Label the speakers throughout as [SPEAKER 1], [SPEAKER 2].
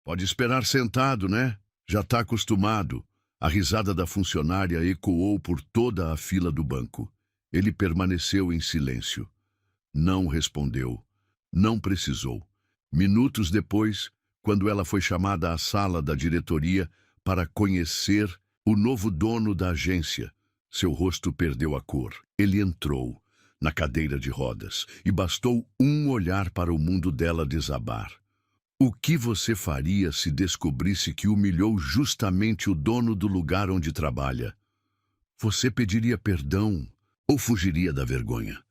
[SPEAKER 1] Pode esperar sentado, né? Já tá acostumado. A risada da funcionária ecoou por toda a fila do banco. Ele permaneceu em silêncio. Não respondeu. Não precisou. Minutos depois, quando ela foi chamada à sala da diretoria para conhecer o novo dono da agência, seu rosto perdeu a cor. Ele entrou na cadeira de rodas e bastou um olhar para o mundo dela desabar. O que você faria se descobrisse que humilhou justamente o dono do lugar onde trabalha? Você pediria perdão ou fugiria da vergonha?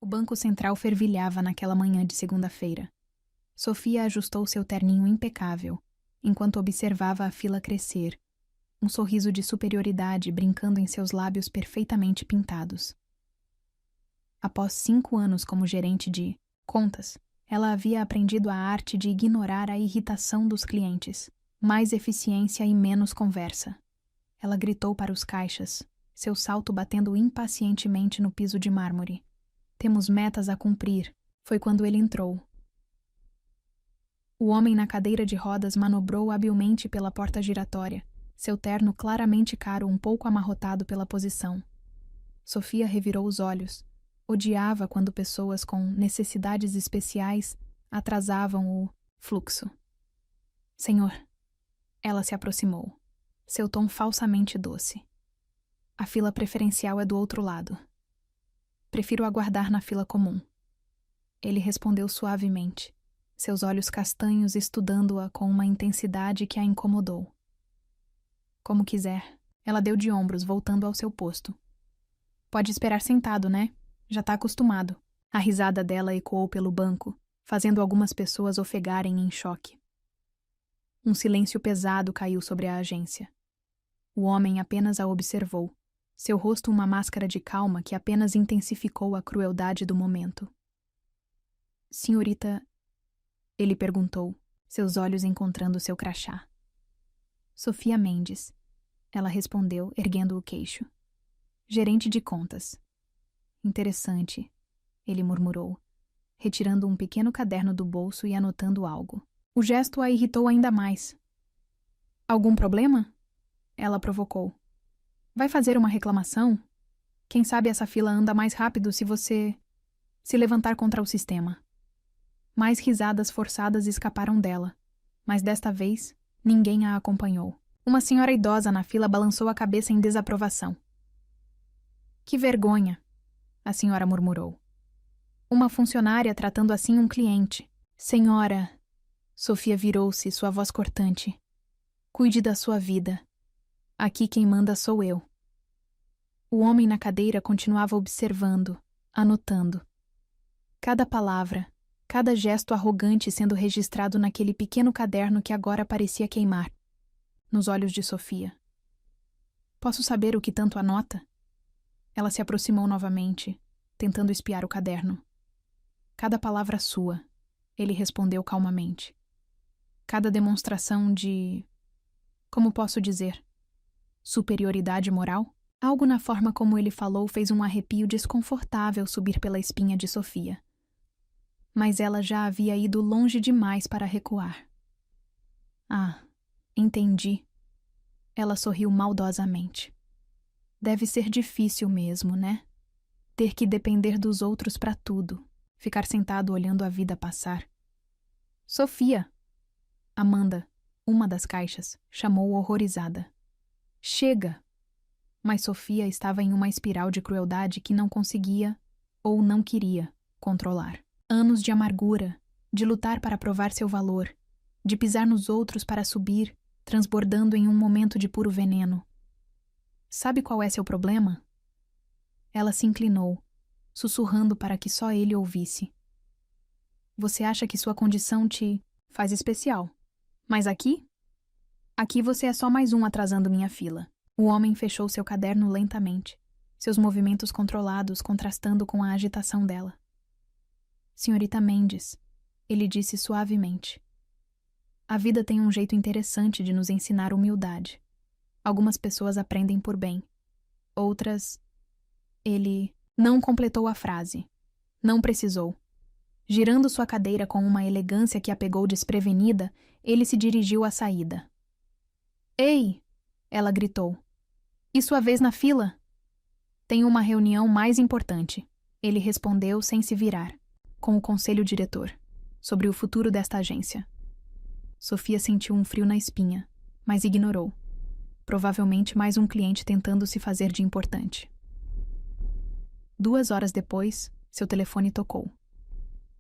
[SPEAKER 2] O Banco Central fervilhava naquela manhã de segunda-feira. Sofia ajustou seu terninho impecável, enquanto observava a fila crescer, um sorriso de superioridade brincando em seus lábios perfeitamente pintados. Após 5 anos como gerente de contas, ela havia aprendido a arte de ignorar a irritação dos clientes, mais eficiência e menos conversa. Ela gritou para os caixas, seu salto batendo impacientemente no piso de mármore. Temos metas a cumprir, foi quando ele entrou. O homem na cadeira de rodas manobrou habilmente pela porta giratória, seu terno claramente caro um pouco amarrotado pela posição. Sofia revirou os olhos. Odiava quando pessoas com necessidades especiais atrasavam o fluxo. Senhor. Ela se aproximou, seu tom falsamente doce. A fila preferencial é do outro lado. Prefiro aguardar na fila comum. Ele respondeu suavemente, seus olhos castanhos estudando-a com uma intensidade que a incomodou. Como quiser. Ela deu de ombros, voltando ao seu posto. Pode esperar sentado, né? Já tá acostumado. A risada dela ecoou pelo banco, fazendo algumas pessoas ofegarem em choque. Um silêncio pesado caiu sobre a agência. O homem apenas a observou, seu rosto uma máscara de calma que apenas intensificou a crueldade do momento. Senhorita, ele perguntou, seus olhos encontrando seu crachá. Sofia Mendes. Ela respondeu, erguendo o queixo. Gerente de contas. Interessante, ele murmurou, retirando um pequeno caderno do bolso e anotando algo. O gesto a irritou ainda mais. Algum problema? Ela provocou. Vai fazer uma reclamação? Quem sabe essa fila anda mais rápido se você se levantar contra o sistema. Mais risadas forçadas escaparam dela, mas desta vez ninguém a acompanhou. Uma senhora idosa na fila balançou a cabeça em desaprovação. Que vergonha, a senhora murmurou. Uma funcionária tratando assim um cliente. Senhora, Sofia virou-se, sua voz cortante. Cuide da sua vida. Aqui quem manda sou eu. O homem na cadeira continuava observando, anotando. Cada palavra, cada gesto arrogante sendo registrado naquele pequeno caderno que agora parecia queimar. Nos olhos de Sofia. Posso saber o que tanto anota? Ela se aproximou novamente, tentando espiar o caderno. Cada palavra sua, ele respondeu calmamente. Cada demonstração de... Como posso dizer? Superioridade moral? Algo na forma como ele falou fez um arrepio desconfortável subir pela espinha de Sofia. Mas ela já havia ido longe demais para recuar. Ah, entendi. Ela sorriu maldosamente. Deve ser difícil mesmo, né? Ter que depender dos outros para tudo. Ficar sentado olhando a vida passar. Sofia! Amanda, uma das caixas, chamou horrorizada. Chega! Mas Sofia estava em uma espiral de crueldade que não conseguia, ou não queria, controlar. Anos de amargura, de lutar para provar seu valor, de pisar nos outros para subir, transbordando em um momento de puro veneno. Sabe qual é seu problema? Ela se inclinou, sussurrando para que só ele ouvisse. Você acha que sua condição te faz especial. Mas aqui? Aqui você é só mais um atrasando minha fila. O homem fechou seu caderno lentamente, seus movimentos controlados contrastando com a agitação dela. Senhorita Mendes, ele disse suavemente. A vida tem um jeito interessante de nos ensinar humildade. Algumas pessoas aprendem por bem. Outras... Ele não completou a frase. Não precisou. Girando sua cadeira com uma elegância que a pegou desprevenida, ele se dirigiu à saída. Ei! Ela gritou. E sua vez na fila? Tenho uma reunião mais importante, ele respondeu sem se virar, com o conselho diretor, sobre o futuro desta agência. Sofia sentiu um frio na espinha, mas ignorou. Provavelmente mais um cliente tentando se fazer de importante. 2 horas depois, seu telefone tocou.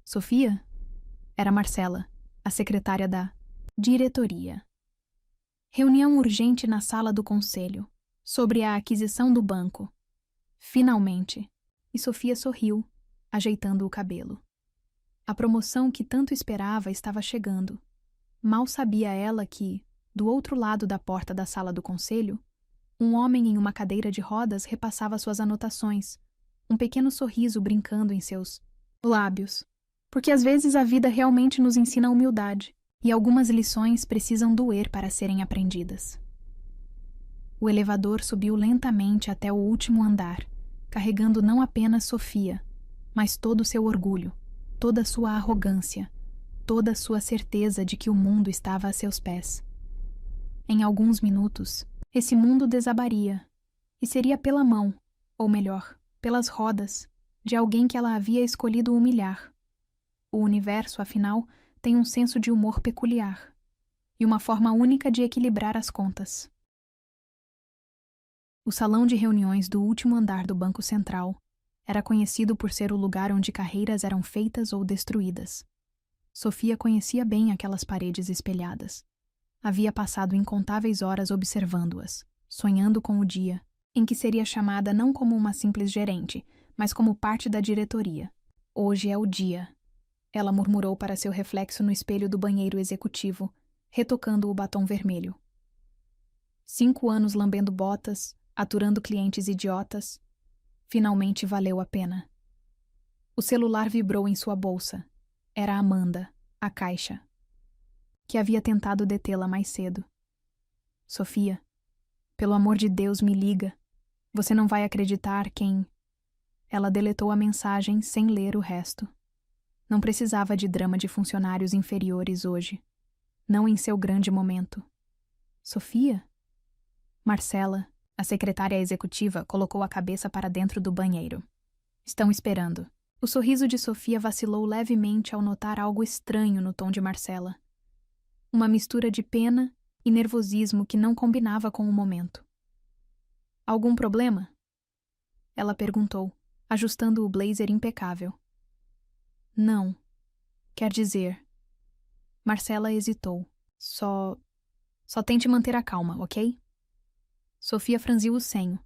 [SPEAKER 2] Sofia? Era Marcela, a secretária da diretoria. Reunião urgente na sala do conselho, sobre a aquisição do banco. Finalmente. E Sofia sorriu, ajeitando o cabelo. A promoção que tanto esperava estava chegando. Mal sabia ela que, do outro lado da porta da sala do conselho, um homem em uma cadeira de rodas repassava suas anotações, um pequeno sorriso brincando em seus lábios. Porque às vezes a vida realmente nos ensina humildade, e algumas lições precisam doer para serem aprendidas. O elevador subiu lentamente até o último andar, carregando não apenas Sofia, mas todo o seu orgulho, toda a sua arrogância, toda a sua certeza de que o mundo estava a seus pés. Em alguns minutos, esse mundo desabaria, e seria pela mão, ou melhor, pelas rodas, de alguém que ela havia escolhido humilhar. O universo, afinal, tem um senso de humor peculiar, e uma forma única de equilibrar as contas. O salão de reuniões do último andar do Banco Central era conhecido por ser o lugar onde carreiras eram feitas ou destruídas. Sofia conhecia bem aquelas paredes espelhadas. Havia passado incontáveis horas observando-as, sonhando com o dia em que seria chamada não como uma simples gerente, mas como parte da diretoria. Hoje é o dia. Ela murmurou para seu reflexo no espelho do banheiro executivo, retocando o batom vermelho. 5 anos lambendo botas, aturando clientes idiotas. Finalmente valeu a pena. O celular vibrou em sua bolsa. Era Amanda, a caixa, que havia tentado detê-la mais cedo. Sofia, pelo amor de Deus, me liga. Você não vai acreditar quem... Ela deletou a mensagem sem ler o resto. Não precisava de drama de funcionários inferiores hoje. Não em seu grande momento. Sofia? Marcela, a secretária executiva, colocou a cabeça para dentro do banheiro. Estão esperando. O sorriso de Sofia vacilou levemente ao notar algo estranho no tom de Marcela. Uma mistura de pena e nervosismo que não combinava com o momento. Algum problema? Ela perguntou, ajustando o blazer impecável. Não. Quer dizer... Marcela hesitou. Só tente manter a calma, ok? Sofia franziu o senho,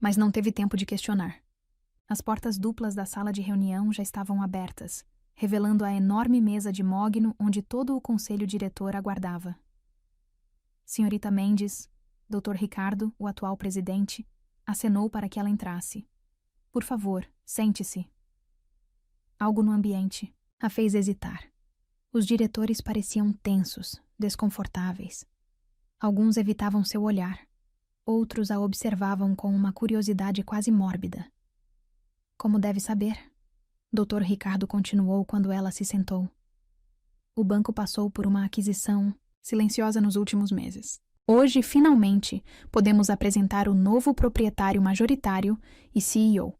[SPEAKER 2] mas não teve tempo de questionar. As portas duplas da sala de reunião já estavam abertas, revelando a enorme mesa de mogno onde todo o conselho diretor aguardava. Senhorita Mendes, Dr. Ricardo, o atual presidente, acenou para que ela entrasse. Por favor, sente-se. Algo no ambiente a fez hesitar. Os diretores pareciam tensos, desconfortáveis. Alguns evitavam seu olhar. Outros a observavam com uma curiosidade quase mórbida. Como deve saber, Dr. Ricardo continuou quando ela se sentou. O banco passou por uma aquisição silenciosa nos últimos meses. Hoje, finalmente, podemos apresentar o novo proprietário majoritário e CEO.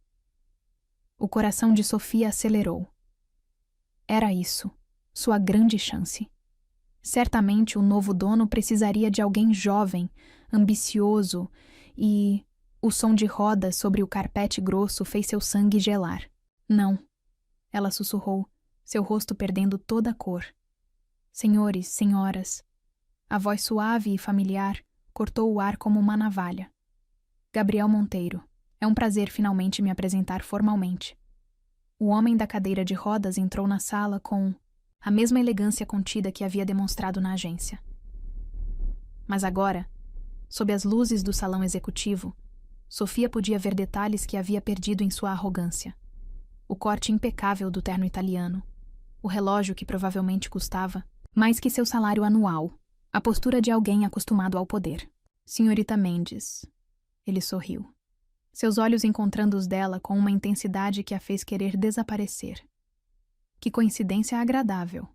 [SPEAKER 2] O coração de Sofia acelerou. Era isso, sua grande chance. Certamente o novo dono precisaria de alguém jovem, ambicioso e... O som de rodas sobre o carpete grosso fez seu sangue gelar. Não, ela sussurrou, seu rosto perdendo toda a cor. Senhores, senhoras. A voz suave e familiar cortou o ar como uma navalha. Gabriel Monteiro, é um prazer finalmente me apresentar formalmente. O homem da cadeira de rodas entrou na sala com a mesma elegância contida que havia demonstrado na agência. Mas agora, sob as luzes do salão executivo, Sofia podia ver detalhes que havia perdido em sua arrogância. O corte impecável do terno italiano, o relógio que provavelmente custava mais que seu salário anual, a postura de alguém acostumado ao poder. Senhorita Mendes. Ele sorriu. Seus olhos encontrando os dela com uma intensidade que a fez querer desaparecer. Que coincidência agradável.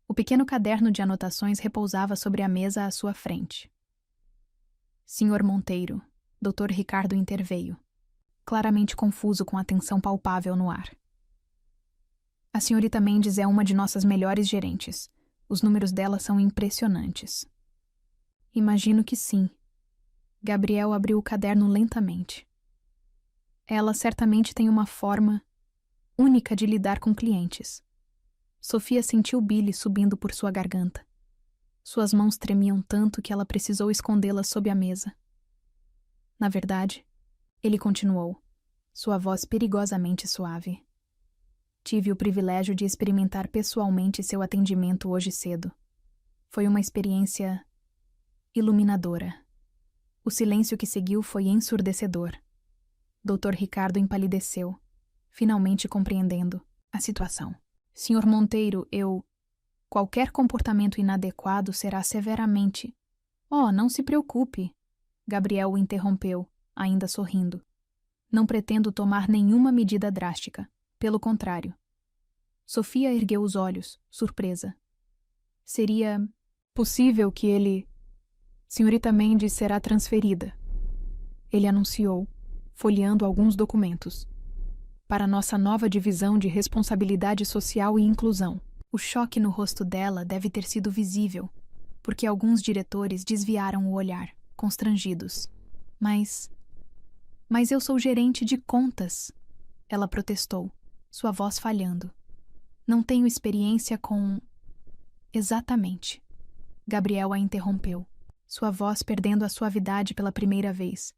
[SPEAKER 2] O pequeno caderno de anotações repousava sobre a mesa à sua frente. Senhor Monteiro, Dr. Ricardo interveio, claramente confuso com a tensão palpável no ar. A senhorita Mendes é uma de nossas melhores gerentes. Os números dela são impressionantes. Imagino que sim. Gabriel abriu o caderno lentamente. Ela certamente tem uma forma única de lidar com clientes. Sofia sentiu bile subindo por sua garganta. Suas mãos tremiam tanto que ela precisou escondê-las sob a mesa. Na verdade, ele continuou, sua voz perigosamente suave. Tive o privilégio de experimentar pessoalmente seu atendimento hoje cedo. Foi uma experiência iluminadora. O silêncio que seguiu foi ensurdecedor. Dr. Ricardo empalideceu, finalmente compreendendo a situação. Senhor Monteiro, qualquer comportamento inadequado será severamente... Oh, não se preocupe. Gabriel o interrompeu, ainda sorrindo. Não pretendo tomar nenhuma medida drástica. Pelo contrário. Sofia ergueu os olhos, surpresa. Seria possível que ele... Senhorita Mendes será transferida. Ele anunciou, folheando alguns documentos. Para nossa nova divisão de responsabilidade social e inclusão. O choque no rosto dela deve ter sido visível, porque alguns diretores desviaram o olhar, constrangidos. Mas eu sou gerente de contas, ela protestou, sua voz falhando. Não tenho experiência com... Exatamente. Gabriel a interrompeu, sua voz perdendo a suavidade pela primeira vez.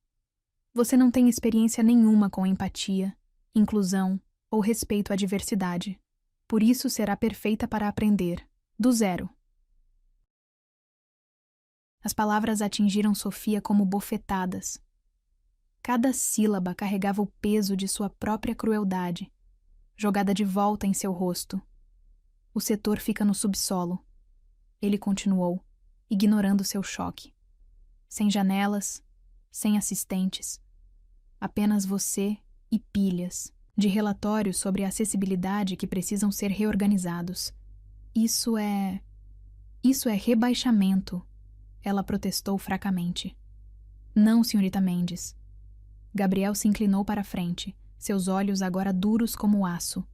[SPEAKER 2] Você não tem experiência nenhuma com empatia, inclusão ou respeito à diversidade. Por isso será perfeita para aprender, do zero. As palavras atingiram Sofia como bofetadas. Cada sílaba carregava o peso de sua própria crueldade, jogada de volta em seu rosto. O setor fica no subsolo. Ele continuou, ignorando seu choque. Sem janelas, sem assistentes. Apenas você e pilhas de relatórios sobre a acessibilidade que precisam ser reorganizados. Isso é rebaixamento, ela protestou fracamente. Não, senhorita Mendes. Gabriel se inclinou para a frente, seus olhos agora duros como aço.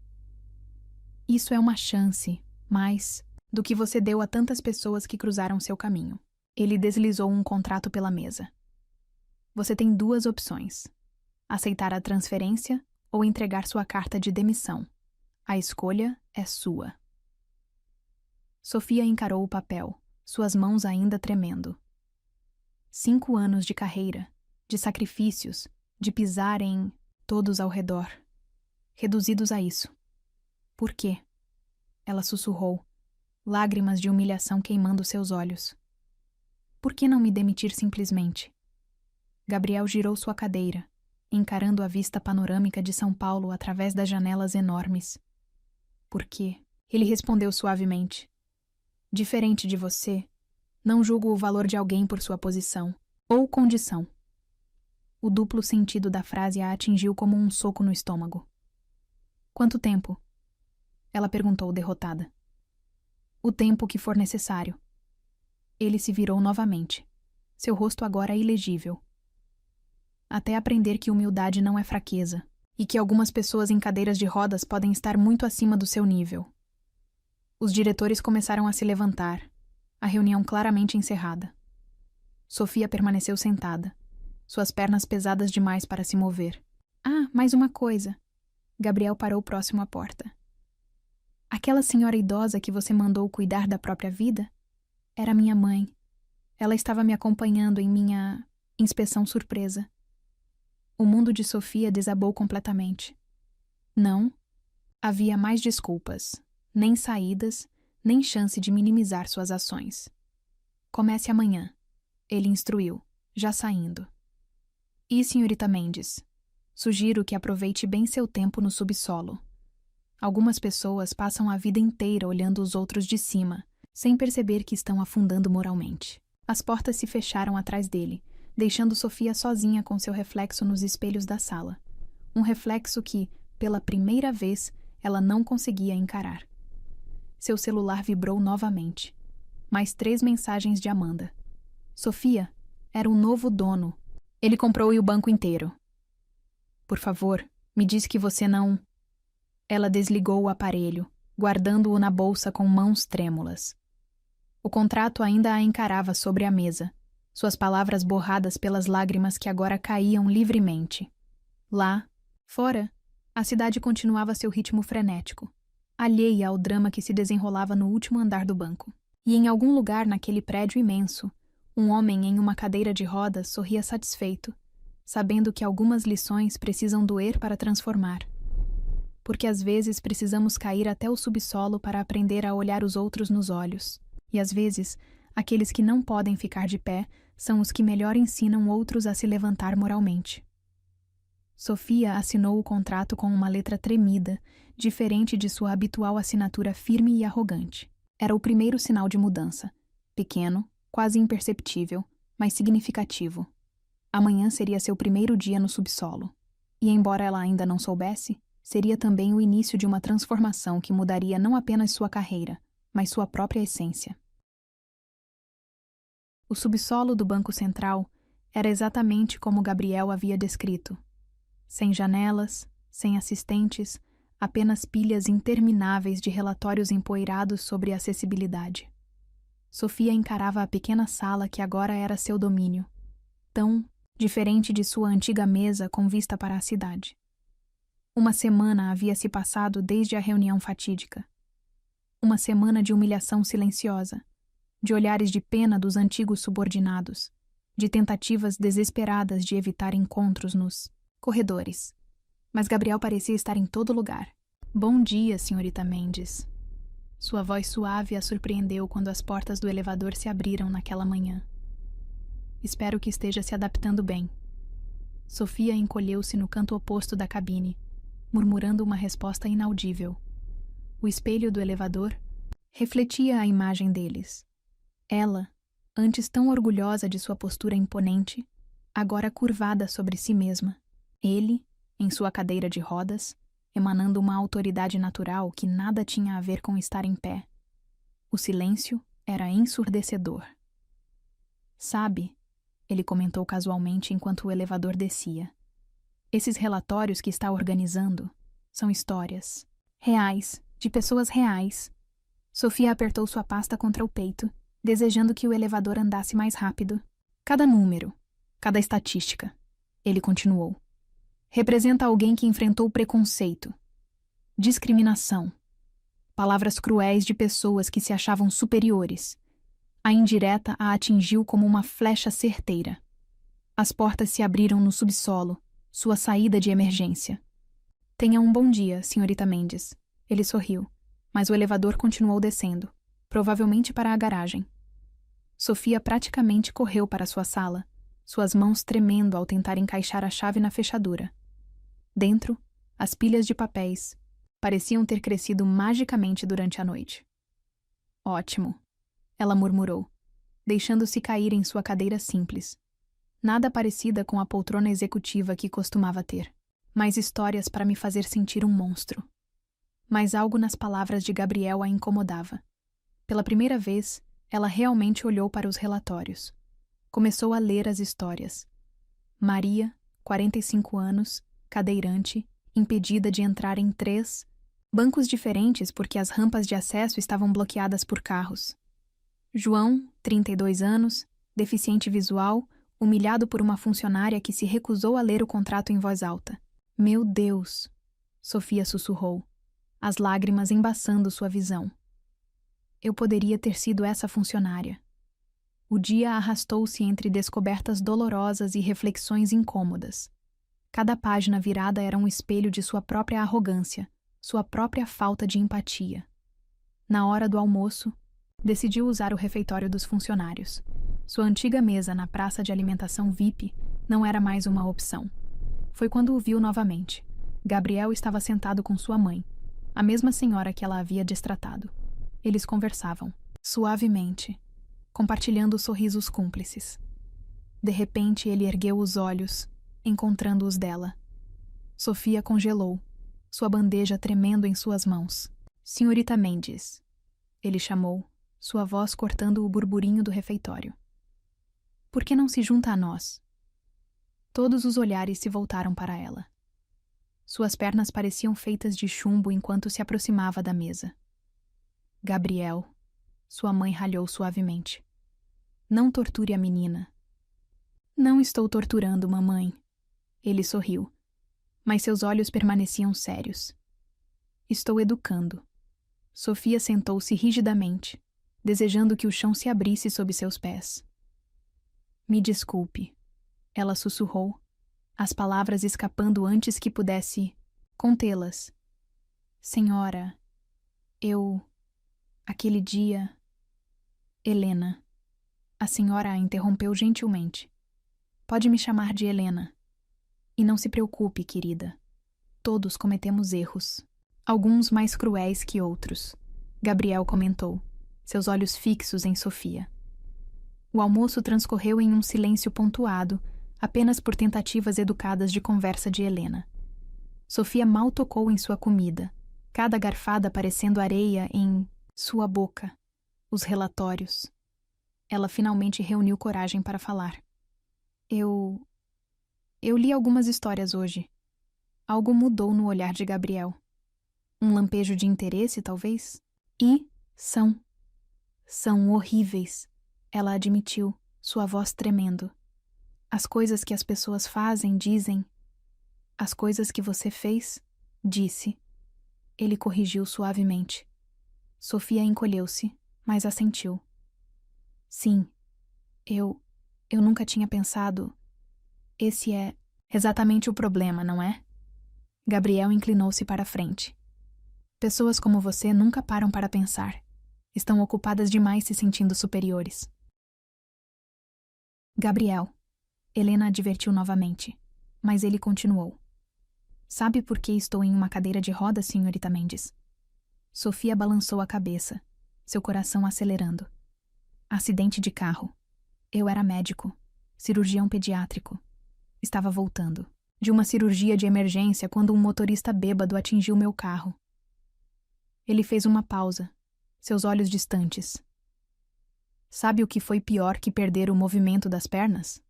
[SPEAKER 2] Isso é uma chance, mais do que você deu a tantas pessoas que cruzaram seu caminho. Ele deslizou um contrato pela mesa. Você tem duas opções: aceitar a transferência ou entregar sua carta de demissão. A escolha é sua. Sofia encarou o papel, suas mãos ainda tremendo. 5 anos de carreira, de sacrifícios, de pisar em todos ao redor, reduzidos a isso. Por quê? Ela sussurrou, lágrimas de humilhação queimando seus olhos. Por que não me demitir simplesmente? Gabriel girou sua cadeira, encarando a vista panorâmica de São Paulo através das janelas enormes. Por quê? Ele respondeu suavemente. Diferente de você, não julgo o valor de alguém por sua posição ou condição. O duplo sentido da frase a atingiu como um soco no estômago. Quanto tempo? Ela perguntou, derrotada. O tempo que for necessário. Ele se virou novamente, seu rosto agora ilegível. Até aprender que humildade não é fraqueza, e que algumas pessoas em cadeiras de rodas podem estar muito acima do seu nível. Os diretores começaram a se levantar, a reunião claramente encerrada. Sofia permaneceu sentada, suas pernas pesadas demais para se mover. Ah, mais uma coisa. Gabriel parou próximo à porta. Aquela senhora idosa que você mandou cuidar da própria vida era minha mãe. Ela estava me acompanhando em minha inspeção surpresa. O mundo de Sofia desabou completamente. Não havia mais desculpas, nem saídas, nem chance de minimizar suas ações. Comece amanhã, ele instruiu, já saindo. E, senhorita Mendes, sugiro que aproveite bem seu tempo no subsolo. Algumas pessoas passam a vida inteira olhando os outros de cima, sem perceber que estão afundando moralmente. As portas se fecharam atrás dele, deixando Sofia sozinha com seu reflexo nos espelhos da sala. Um reflexo que, pela primeira vez, ela não conseguia encarar. Seu celular vibrou novamente. Mais 3 mensagens de Amanda. Sofia era o novo dono. Ele comprou-lhe o banco inteiro. Por favor, me diz que você não... Ela desligou o aparelho, guardando-o na bolsa com mãos trêmulas. O contrato ainda a encarava sobre a mesa, suas palavras borradas pelas lágrimas que agora caíam livremente. Lá, fora, a cidade continuava seu ritmo frenético, alheia ao drama que se desenrolava no último andar do banco. E em algum lugar naquele prédio imenso, um homem em uma cadeira de rodas sorria satisfeito, sabendo que algumas lições precisam doer para transformar. Porque às vezes precisamos cair até o subsolo para aprender a olhar os outros nos olhos. E às vezes, aqueles que não podem ficar de pé são os que melhor ensinam outros a se levantar moralmente. Sofia assinou o contrato com uma letra tremida, diferente de sua habitual assinatura firme e arrogante. Era o primeiro sinal de mudança. Pequeno, quase imperceptível, mas significativo. Amanhã seria seu primeiro dia no subsolo. E embora ela ainda não soubesse, seria também o início de uma transformação que mudaria não apenas sua carreira, mas sua própria essência. O subsolo do Banco Central era exatamente como Gabriel havia descrito. Sem janelas, sem assistentes, apenas pilhas intermináveis de relatórios empoeirados sobre acessibilidade. Sofia encarava a pequena sala que agora era seu domínio, tão diferente de sua antiga mesa com vista para a cidade. Uma semana havia se passado desde a reunião fatídica. Uma semana de humilhação silenciosa, de olhares de pena dos antigos subordinados, de tentativas desesperadas de evitar encontros nos corredores. Mas Gabriel parecia estar em todo lugar. Bom dia, senhorita Mendes. Sua voz suave a surpreendeu quando as portas do elevador se abriram naquela manhã. Espero que esteja se adaptando bem. Sofia encolheu-se no canto oposto da cabine, murmurando uma resposta inaudível. O espelho do elevador refletia a imagem deles. Ela, antes tão orgulhosa de sua postura imponente, agora curvada sobre si mesma. Ele, em sua cadeira de rodas, emanando uma autoridade natural que nada tinha a ver com estar em pé. O silêncio era ensurdecedor. Sabe, ele comentou casualmente enquanto o elevador descia. Esses relatórios que está organizando são histórias reais, de pessoas reais. Sofia apertou sua pasta contra o peito, desejando que o elevador andasse mais rápido. Cada número, cada estatística, ele continuou, representa alguém que enfrentou preconceito, discriminação, palavras cruéis de pessoas que se achavam superiores. A indireta a atingiu como uma flecha certeira. As portas se abriram no subsolo, sua saída de emergência. Tenha um bom dia, senhorita Mendes. Ele sorriu, mas o elevador continuou descendo, provavelmente para a garagem. Sofia praticamente correu para sua sala, suas mãos tremendo ao tentar encaixar a chave na fechadura. Dentro, as pilhas de papéis pareciam ter crescido magicamente durante a noite. Ótimo, ela murmurou, deixando-se cair em sua cadeira simples. Nada parecida com a poltrona executiva que costumava ter. Mais histórias para me fazer sentir um monstro. Mas algo nas palavras de Gabriel a incomodava. Pela primeira vez, ela realmente olhou para os relatórios. Começou a ler as histórias. Maria, 45 anos, cadeirante, impedida de entrar em 3 bancos diferentes porque as rampas de acesso estavam bloqueadas por carros. João, 32 anos, deficiente visual, humilhado por uma funcionária que se recusou a ler o contrato em voz alta. Meu Deus! Sofia sussurrou, as lágrimas embaçando sua visão. Eu poderia ter sido essa funcionária. O dia arrastou-se entre descobertas dolorosas e reflexões incômodas. Cada página virada era um espelho de sua própria arrogância, sua própria falta de empatia. Na hora do almoço, decidiu usar o refeitório dos funcionários. Sua antiga mesa na praça de alimentação VIP não era mais uma opção. Foi quando o viu novamente. Gabriel estava sentado com sua mãe, a mesma senhora que ela havia destratado. Eles conversavam, suavemente, compartilhando sorrisos cúmplices. De repente ele ergueu os olhos, encontrando os dela. Sofia congelou, sua bandeja tremendo em suas mãos. Senhorita Mendes, Ele chamou, sua voz cortando o burburinho do refeitório. Por que não se junta a nós? Todos os olhares se voltaram para ela. Suas pernas pareciam feitas de chumbo enquanto se aproximava da mesa. Gabriel, sua mãe ralhou suavemente. Não torture a menina. Não estou torturando, mamãe. Ele sorriu, mas seus olhos permaneciam sérios. Estou educando. Sofia sentou-se rigidamente, desejando que o chão se abrisse sob seus pés. Me desculpe, ela sussurrou, as palavras escapando antes que pudesse contê-las. Senhora, aquele dia... Helena. A senhora a interrompeu gentilmente. Pode me chamar de Helena. E não se preocupe, querida. Todos cometemos erros. Alguns mais cruéis que outros. Gabriel comentou, seus olhos fixos em Sofia. O almoço transcorreu em um silêncio pontuado, apenas por tentativas educadas de conversa de Helena. Sofia mal tocou em sua comida, cada garfada parecendo areia em sua boca. Os relatórios. Ela finalmente reuniu coragem para falar. Eu li algumas histórias hoje. Algo mudou no olhar de Gabriel. Um lampejo de interesse, talvez? E são horríveis, ela admitiu, sua voz tremendo. As coisas que as pessoas fazem, dizem. As coisas que você fez, disse. Ele corrigiu suavemente. Sofia encolheu-se, mas assentiu. Sim, eu nunca tinha pensado. Esse é exatamente o problema, não é? Gabriel inclinou-se para a frente. Pessoas como você nunca param para pensar. Estão ocupadas demais se sentindo superiores. Gabriel, Helena advertiu novamente, mas ele continuou. Sabe por que estou em uma cadeira de rodas, senhorita Mendes? Sofia balançou a cabeça, seu coração acelerando. Acidente de carro. Eu era médico, cirurgião pediátrico. Estava voltando de uma cirurgia de emergência quando um motorista bêbado atingiu meu carro. Ele fez uma pausa, seus olhos distantes. Sabe o que foi pior que perder o movimento das pernas?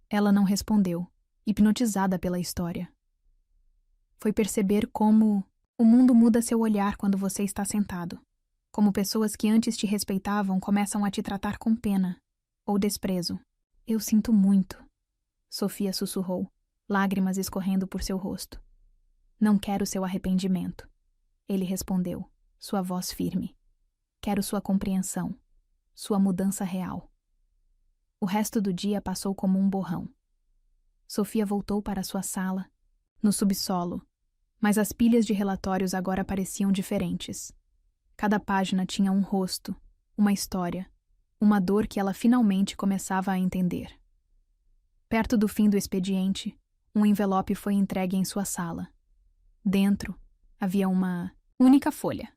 [SPEAKER 2] Ela não respondeu, hipnotizada pela história. Foi perceber como o mundo muda seu olhar quando você está sentado. Como pessoas que antes te respeitavam começam a te tratar com pena ou desprezo. Eu sinto muito, Sofia sussurrou, lágrimas escorrendo por seu rosto. Não quero seu arrependimento. Ele respondeu, sua voz firme. Quero sua compreensão, sua mudança real. O resto do dia passou como um borrão. Sofia voltou para sua sala, no subsolo, mas as pilhas de relatórios agora pareciam diferentes. Cada página tinha um rosto, uma história, uma dor que ela finalmente começava a entender. Perto do fim do expediente, um envelope foi entregue em sua sala. Dentro, havia uma única folha.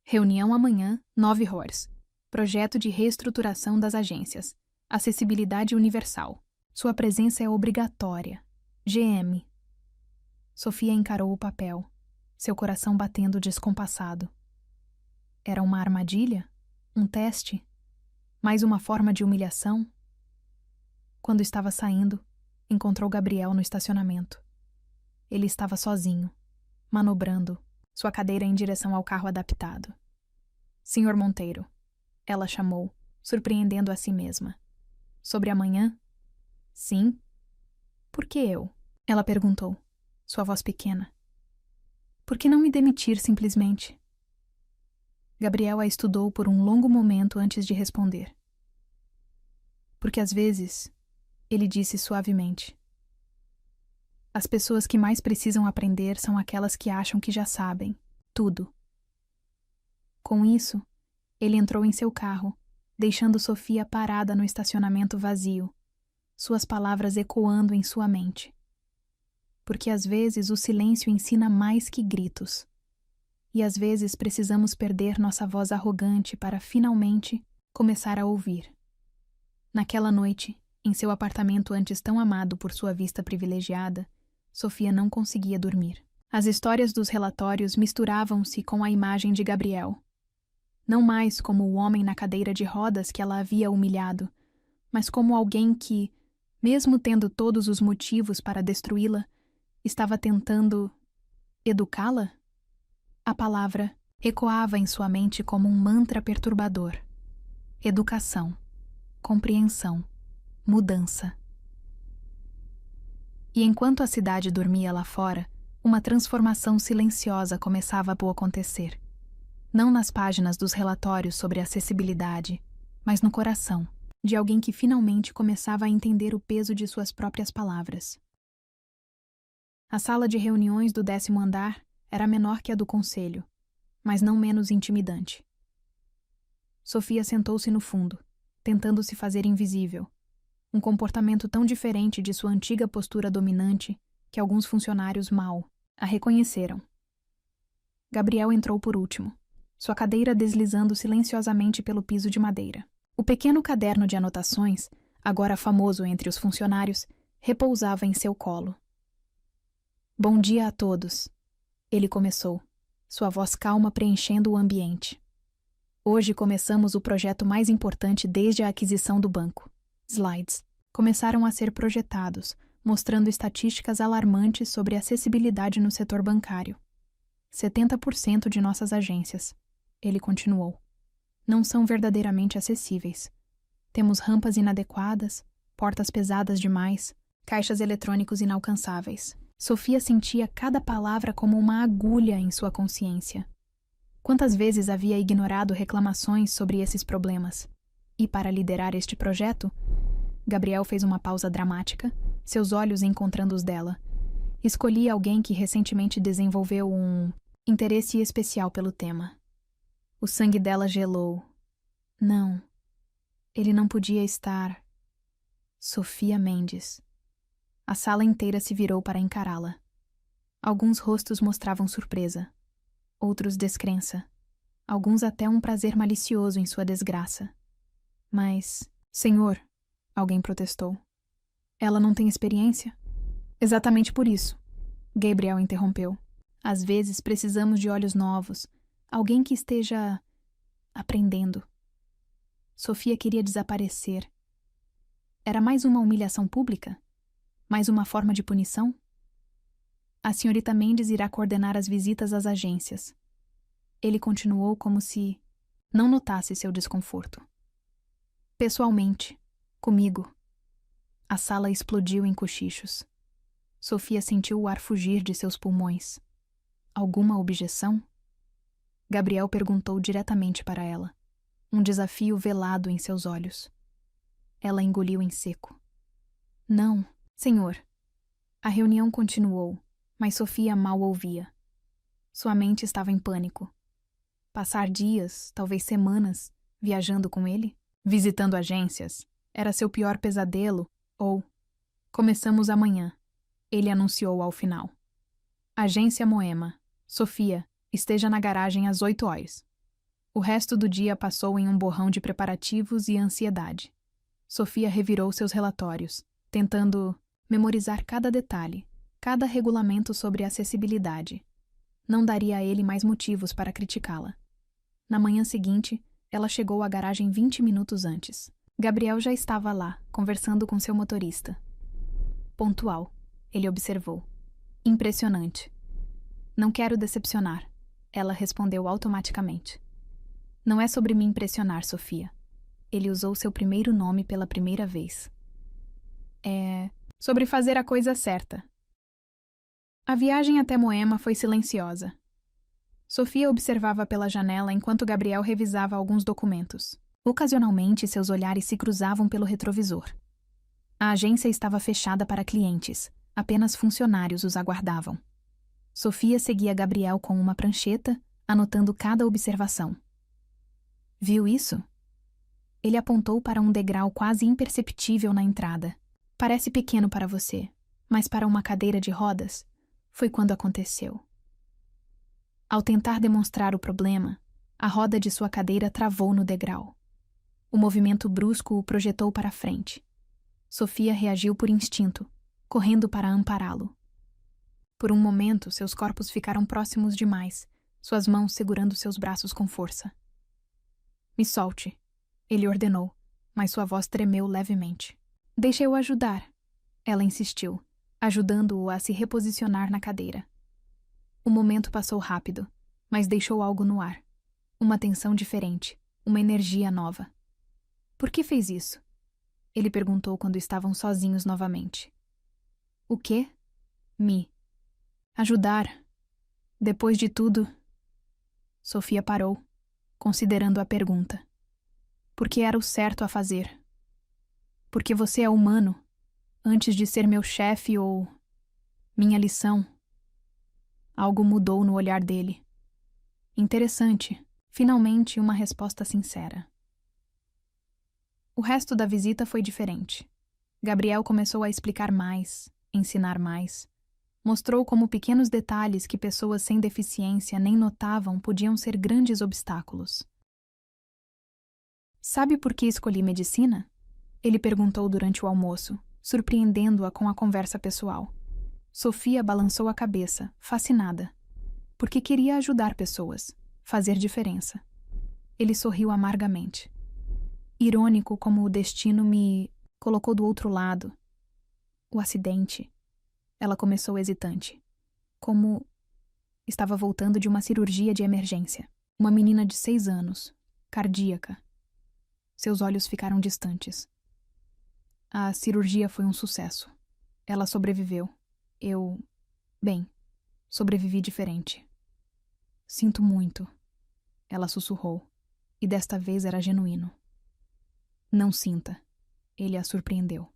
[SPEAKER 2] Reunião amanhã, 9 horas. Projeto de reestruturação das agências. Acessibilidade universal. Sua presença é obrigatória. GM. Sofia encarou o papel, seu coração batendo descompassado. Era uma armadilha? Um teste? Mais uma forma de humilhação? Quando estava saindo, encontrou Gabriel no estacionamento. Ele estava sozinho, manobrando sua cadeira em direção ao carro adaptado. Senhor Monteiro, ela chamou, surpreendendo a si mesma. Sobre amanhã? Sim. Por que eu? Ela perguntou, sua voz pequena. Por que não me demitir simplesmente? Gabriel a estudou por um longo momento antes de responder. Porque às vezes, ele disse suavemente, as pessoas que mais precisam aprender são aquelas que acham que já sabem tudo. Com isso, ele entrou em seu carro, deixando Sofia parada no estacionamento vazio, suas palavras ecoando em sua mente. Porque às vezes o silêncio ensina mais que gritos. E às vezes precisamos perder nossa voz arrogante para finalmente começar a ouvir. Naquela noite, em seu apartamento antes tão amado por sua vista privilegiada, Sofia não conseguia dormir. As histórias dos relatórios misturavam-se com a imagem de Gabriel. Não mais como o homem na cadeira de rodas que ela havia humilhado, mas como alguém que, mesmo tendo todos os motivos para destruí-la, estava tentando educá-la? A palavra ecoava em sua mente como um mantra perturbador. Educação, compreensão, mudança. E enquanto a cidade dormia lá fora, uma transformação silenciosa começava a acontecer. Não nas páginas dos relatórios sobre acessibilidade, mas no coração, de alguém que finalmente começava a entender o peso de suas próprias palavras. A sala de reuniões do 10º andar era menor que a do conselho, mas não menos intimidante. Sofia sentou-se no fundo, tentando se fazer invisível, um comportamento tão diferente de sua antiga postura dominante que alguns funcionários mal a reconheceram. Gabriel entrou por último, sua cadeira deslizando silenciosamente pelo piso de madeira. O pequeno caderno de anotações, agora famoso entre os funcionários, repousava em seu colo. Bom dia a todos, ele começou, sua voz calma preenchendo o ambiente. Hoje começamos o projeto mais importante desde a aquisição do banco. Slides começaram a ser projetados, mostrando estatísticas alarmantes sobre acessibilidade no setor bancário. 70% de nossas agências, ele continuou, não são verdadeiramente acessíveis. Temos rampas inadequadas, portas pesadas demais, caixas eletrônicos inalcançáveis. Sofia sentia cada palavra como uma agulha em sua consciência. Quantas vezes havia ignorado reclamações sobre esses problemas? E para liderar este projeto, Gabriel fez uma pausa dramática, seus olhos encontrando os dela. Escolhi alguém que recentemente desenvolveu um interesse especial pelo tema. O sangue dela gelou. Não. Ele não podia estar. Sofia Mendes. A sala inteira se virou para encará-la. Alguns rostos mostravam surpresa, outros descrença, alguns até um prazer malicioso em sua desgraça. Mas, senhor, alguém protestou. Ela não tem experiência? Exatamente por isso, Gabriel interrompeu. Às vezes precisamos de olhos novos, alguém que esteja aprendendo. Sofia queria desaparecer. Era mais uma humilhação pública? Mais uma forma de punição? A senhorita Mendes irá coordenar as visitas às agências. Ele continuou como se não notasse seu desconforto. Pessoalmente, comigo. A sala explodiu em cochichos. Sofia sentiu o ar fugir de seus pulmões. Alguma objeção? Gabriel perguntou diretamente para ela, um desafio velado em seus olhos. Ela engoliu em seco. Não, senhor. A reunião continuou, mas Sofia mal ouvia. Sua mente estava em pânico. Passar dias, talvez semanas, viajando com ele? Visitando agências? Era seu pior pesadelo? Ou... Começamos amanhã, ele anunciou ao final. Agência Moema. Sofia, esteja na garagem às 8 horas. O resto do dia passou em um borrão de preparativos e ansiedade. Sofia revirou seus relatórios, tentando memorizar cada detalhe, cada regulamento sobre acessibilidade. Não daria a ele mais motivos para criticá-la. Na manhã seguinte, ela chegou à garagem 20 minutos antes. Gabriel já estava lá, conversando com seu motorista. Pontual, ele observou. Impressionante. Não quero decepcionar, ela respondeu automaticamente. Não é sobre me impressionar, Sofia. Ele usou seu primeiro nome pela primeira vez. É sobre fazer a coisa certa. A viagem até Moema foi silenciosa. Sofia observava pela janela enquanto Gabriel revisava alguns documentos. Ocasionalmente, seus olhares se cruzavam pelo retrovisor. A agência estava fechada para clientes. Apenas funcionários os aguardavam. Sofia seguia Gabriel com uma prancheta, anotando cada observação. Viu isso? Ele apontou para um degrau quase imperceptível na entrada. Parece pequeno para você, mas para uma cadeira de rodas, foi quando aconteceu. Ao tentar demonstrar o problema, a roda de sua cadeira travou no degrau. O movimento brusco o projetou para frente. Sofia reagiu por instinto, correndo para ampará-lo. Por um momento, seus corpos ficaram próximos demais, suas mãos segurando seus braços com força. Me solte, ele ordenou, mas sua voz tremeu levemente. Deixa eu ajudar, ela insistiu, ajudando-o a se reposicionar na cadeira. O momento passou rápido, mas deixou algo no ar. Uma tensão diferente, uma energia nova. Por que fez isso? Ele perguntou quando estavam sozinhos novamente. O quê? Me ajudar. Depois de tudo... Sofia parou, considerando a pergunta. Porque era o certo a fazer. Porque você é humano, antes de ser meu chefe ou... minha lição. Algo mudou no olhar dele. Interessante, finalmente uma resposta sincera. O resto da visita foi diferente. Gabriel começou a explicar mais, ensinar mais. Mostrou como pequenos detalhes que pessoas sem deficiência nem notavam podiam ser grandes obstáculos. Sabe por que escolhi medicina? Ele perguntou durante o almoço, surpreendendo-a com a conversa pessoal. Sofia balançou a cabeça, fascinada. Porque queria ajudar pessoas, fazer diferença. Ele sorriu amargamente. Irônico como o destino me colocou do outro lado. O acidente. Ela começou hesitante. Como estava voltando de uma cirurgia de emergência. Uma menina de 6 anos, cardíaca. Seus olhos ficaram distantes. A cirurgia foi um sucesso. Ela sobreviveu. Bem, sobrevivi diferente. Sinto muito. Ela sussurrou. E desta vez era genuíno. Não sinta. Ele a surpreendeu.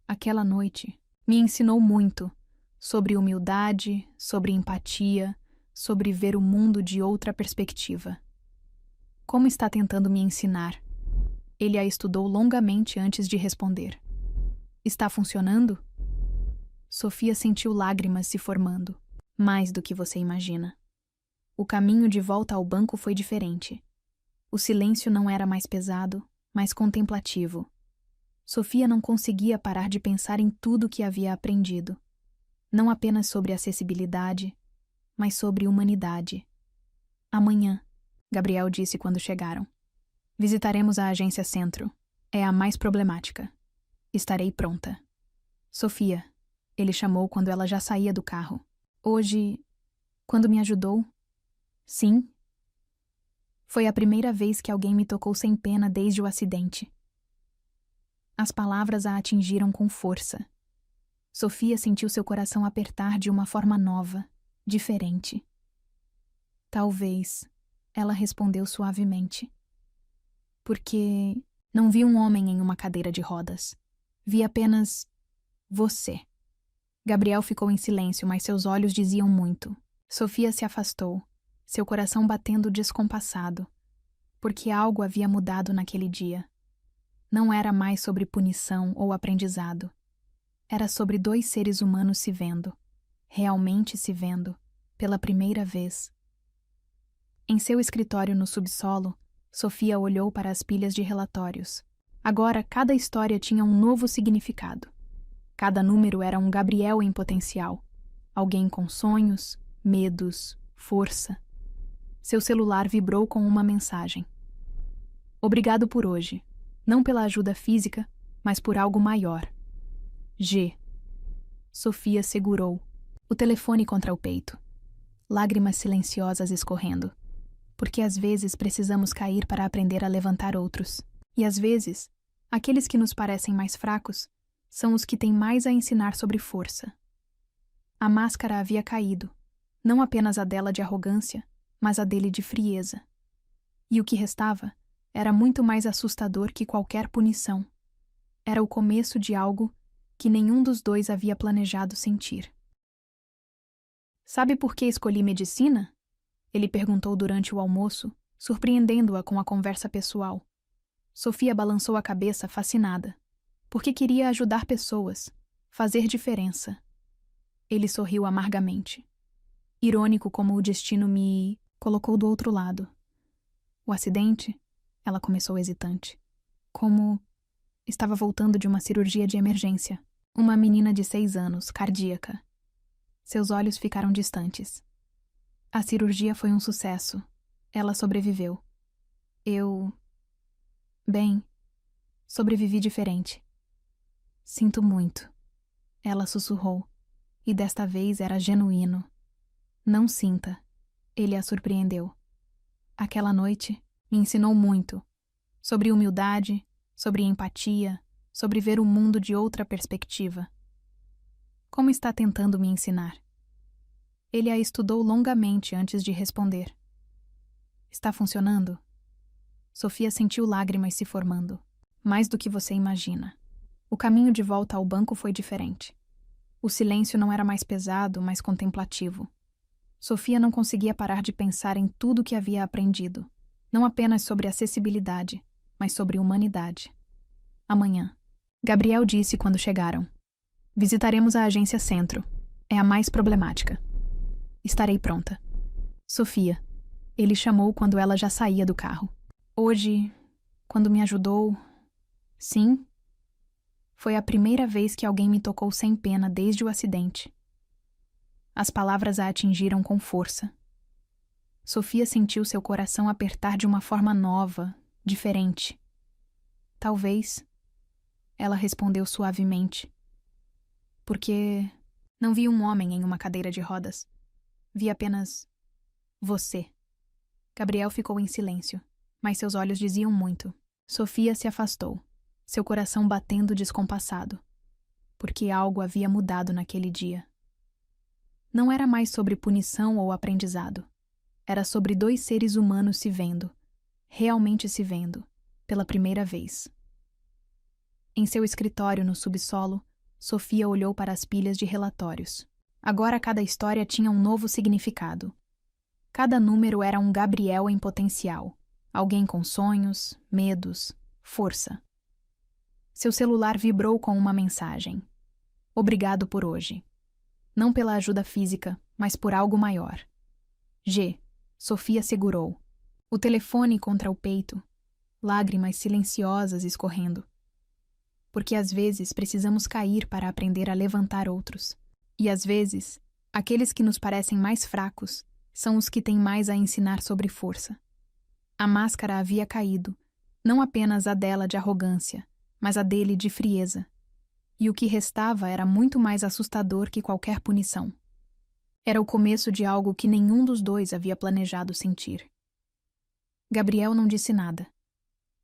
[SPEAKER 2] Aquela noite me ensinou muito sobre humildade, sobre empatia, sobre ver o mundo de outra perspectiva. Como está tentando me ensinar? Ele a estudou longamente antes de responder. Está funcionando? Sofia sentiu lágrimas se formando. Mais do que você imagina. O caminho de volta ao banco foi diferente. O silêncio não era mais pesado, mas contemplativo. Sofia não conseguia parar de pensar em tudo que havia aprendido. Não apenas sobre acessibilidade, mas sobre humanidade. Amanhã, Gabriel disse quando chegaram. Visitaremos a agência Centro. É a mais problemática. Estarei pronta. Sofia, ele chamou quando ela já saía do carro. Hoje, quando me ajudou? Sim. Foi a primeira vez que alguém me tocou sem pena desde o acidente. As palavras a atingiram com força. Sofia sentiu seu coração apertar de uma forma nova, diferente. Talvez, ela respondeu suavemente. Porque não vi um homem em uma cadeira de rodas. Vi apenas você. Gabriel ficou em silêncio, mas seus olhos diziam muito. Sofia se afastou, seu coração batendo descompassado, porque algo havia mudado naquele dia. Não era mais sobre punição ou aprendizado. Era sobre 2 seres humanos se vendo, realmente se vendo, pela primeira vez. Em seu escritório no subsolo, Sofia olhou para as pilhas de relatórios. Agora, cada história tinha um novo significado. Cada número era um Gabriel em potencial. Alguém com sonhos, medos, força. Seu celular vibrou com uma mensagem. Obrigado por hoje. Não pela ajuda física, mas por algo maior. G. Sofia segurou o telefone contra o peito. Lágrimas silenciosas escorrendo. Porque às vezes precisamos cair para aprender a levantar outros. E às vezes, aqueles que nos parecem mais fracos são os que têm mais a ensinar sobre força. A máscara havia caído, não apenas a dela de arrogância, mas a dele de frieza. E o que restava era muito mais assustador que qualquer punição. Era o começo de algo que nenhum dos dois havia planejado sentir. Sabe por que escolhi medicina? Ele perguntou durante o almoço, surpreendendo-a com a conversa pessoal. Sofia balançou a cabeça fascinada, porque queria ajudar pessoas, fazer diferença. Ele sorriu amargamente. Irônico como o destino me colocou do outro lado. O acidente? Ela começou hesitante. Como estava voltando de uma cirurgia de emergência. Uma menina de 6 anos, cardíaca. Seus olhos ficaram distantes. A cirurgia foi um sucesso. Ela sobreviveu. Eu... Bem, sobrevivi diferente. Sinto muito. Ela sussurrou, e desta vez era genuíno. Não sinta. Ele a surpreendeu. Aquela noite me ensinou muito. Sobre humildade, sobre empatia, sobre ver o mundo de outra perspectiva. Como está tentando me ensinar? Ele a estudou longamente antes de responder. Está funcionando? Sofia sentiu lágrimas se formando. Mais do que você imagina. O caminho de volta ao banco foi diferente. O silêncio não era mais pesado, mas contemplativo. Sofia não conseguia parar de pensar em tudo que havia aprendido. Não apenas sobre acessibilidade, mas sobre humanidade. Amanhã. Gabriel disse quando chegaram. Visitaremos a agência Centro. É a mais problemática. Estarei pronta. Sofia. Ele chamou quando ela já saía do carro. Hoje, quando me ajudou... Sim. Foi a primeira vez que alguém me tocou sem pena desde o acidente. As palavras a atingiram com força. Sofia sentiu seu coração apertar de uma forma nova, diferente. Talvez, ela respondeu suavemente. Porque não vi um homem em uma cadeira de rodas. Vi apenas você. Gabriel ficou em silêncio, mas seus olhos diziam muito. Sofia se afastou, seu coração batendo descompassado, porque algo havia mudado naquele dia. Não era mais sobre punição ou aprendizado. Era sobre dois seres humanos se vendo, realmente se vendo, pela primeira vez. Em seu escritório no subsolo, Sofia olhou para as pilhas de relatórios. Agora cada história tinha um novo significado. Cada número era um Gabriel em potencial, alguém com sonhos, medos, força. Seu celular vibrou com uma mensagem. Obrigado por hoje. Não pela ajuda física, mas por algo maior. G. Sofia segurou. O telefone contra o peito. Lágrimas silenciosas escorrendo. Porque às vezes precisamos cair para aprender a levantar outros. E às vezes, aqueles que nos parecem mais fracos são os que têm mais a ensinar sobre força. A máscara havia caído, não apenas a dela de arrogância, mas a dele de frieza. E o que restava era muito mais assustador que qualquer punição. Era o começo de algo que nenhum dos dois havia planejado sentir. Gabriel não disse nada.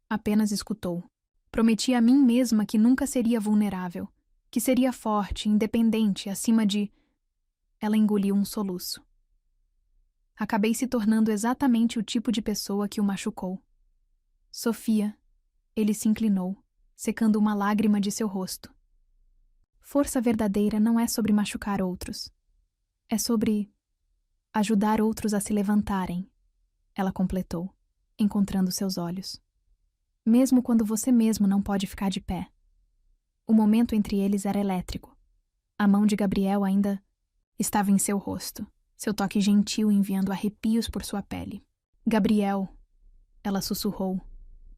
[SPEAKER 2] Apenas escutou. Prometi a mim mesma que nunca seria vulnerável, que seria forte, independente, acima de... Ela engoliu um soluço. Acabei se tornando exatamente o tipo de pessoa que o machucou. Sofia. Ele se inclinou, secando uma lágrima de seu rosto. Força verdadeira não é sobre machucar outros. É sobre ajudar outros a se levantarem, ela completou, encontrando seus olhos. Mesmo quando você mesmo não pode ficar de pé. O momento entre eles era elétrico. A mão de Gabriel ainda estava em seu rosto, seu toque gentil enviando arrepios por sua pele. Gabriel, ela sussurrou,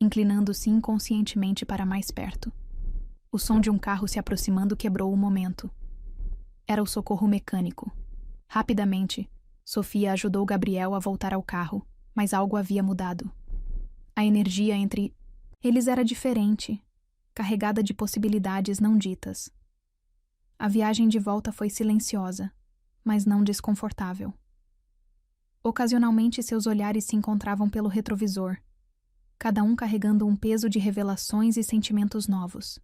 [SPEAKER 2] inclinando-se inconscientemente para mais perto. O som de um carro se aproximando quebrou o momento. Era o socorro mecânico. Rapidamente, Sofia ajudou Gabriel a voltar ao carro, mas algo havia mudado. A energia entre eles era diferente, carregada de possibilidades não ditas. A viagem de volta foi silenciosa, mas não desconfortável. Ocasionalmente seus olhares se encontravam pelo retrovisor, cada um carregando um peso de revelações e sentimentos novos.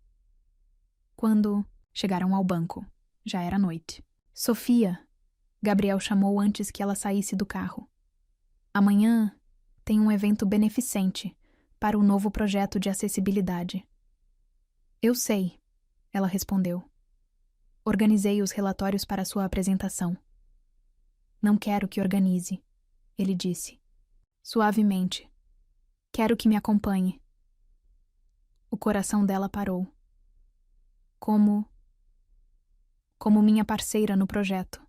[SPEAKER 2] Quando chegaram ao banco, já era noite. Sofia, Gabriel chamou antes que ela saísse do carro. Amanhã tem um evento beneficente para o novo projeto de acessibilidade. Eu sei, ela respondeu. Organizei os relatórios para sua apresentação. Não quero que organize, ele disse, suavemente. Quero que me acompanhe. O coração dela parou. Como minha parceira no projeto.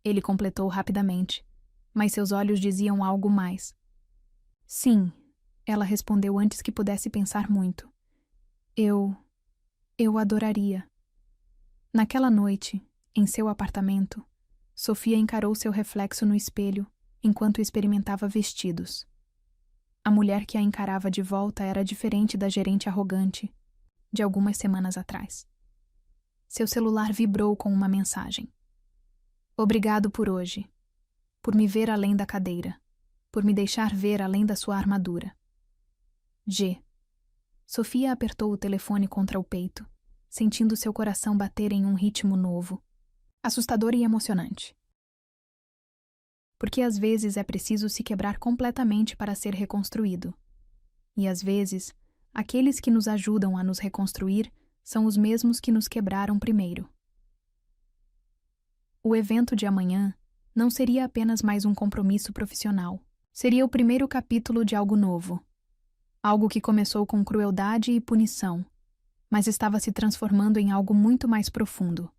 [SPEAKER 2] Ele completou rapidamente, mas seus olhos diziam algo mais. Sim, ela respondeu antes que pudesse pensar muito. Eu adoraria. Naquela noite, em seu apartamento, Sofia encarou seu reflexo no espelho enquanto experimentava vestidos. A mulher que a encarava de volta era diferente da gerente arrogante de algumas semanas atrás. Seu celular vibrou com uma mensagem. Obrigado por hoje, por me ver além da cadeira, por me deixar ver além da sua armadura. G. Sofia apertou o telefone contra o peito, sentindo seu coração bater em um ritmo novo, assustador e emocionante. Porque às vezes é preciso se quebrar completamente para ser reconstruído. E às vezes, aqueles que nos ajudam a nos reconstruir são os mesmos que nos quebraram primeiro. O evento de amanhã não seria apenas mais um compromisso profissional. Seria o primeiro capítulo de algo novo. Algo que começou com crueldade e punição, mas estava se transformando em algo muito mais profundo.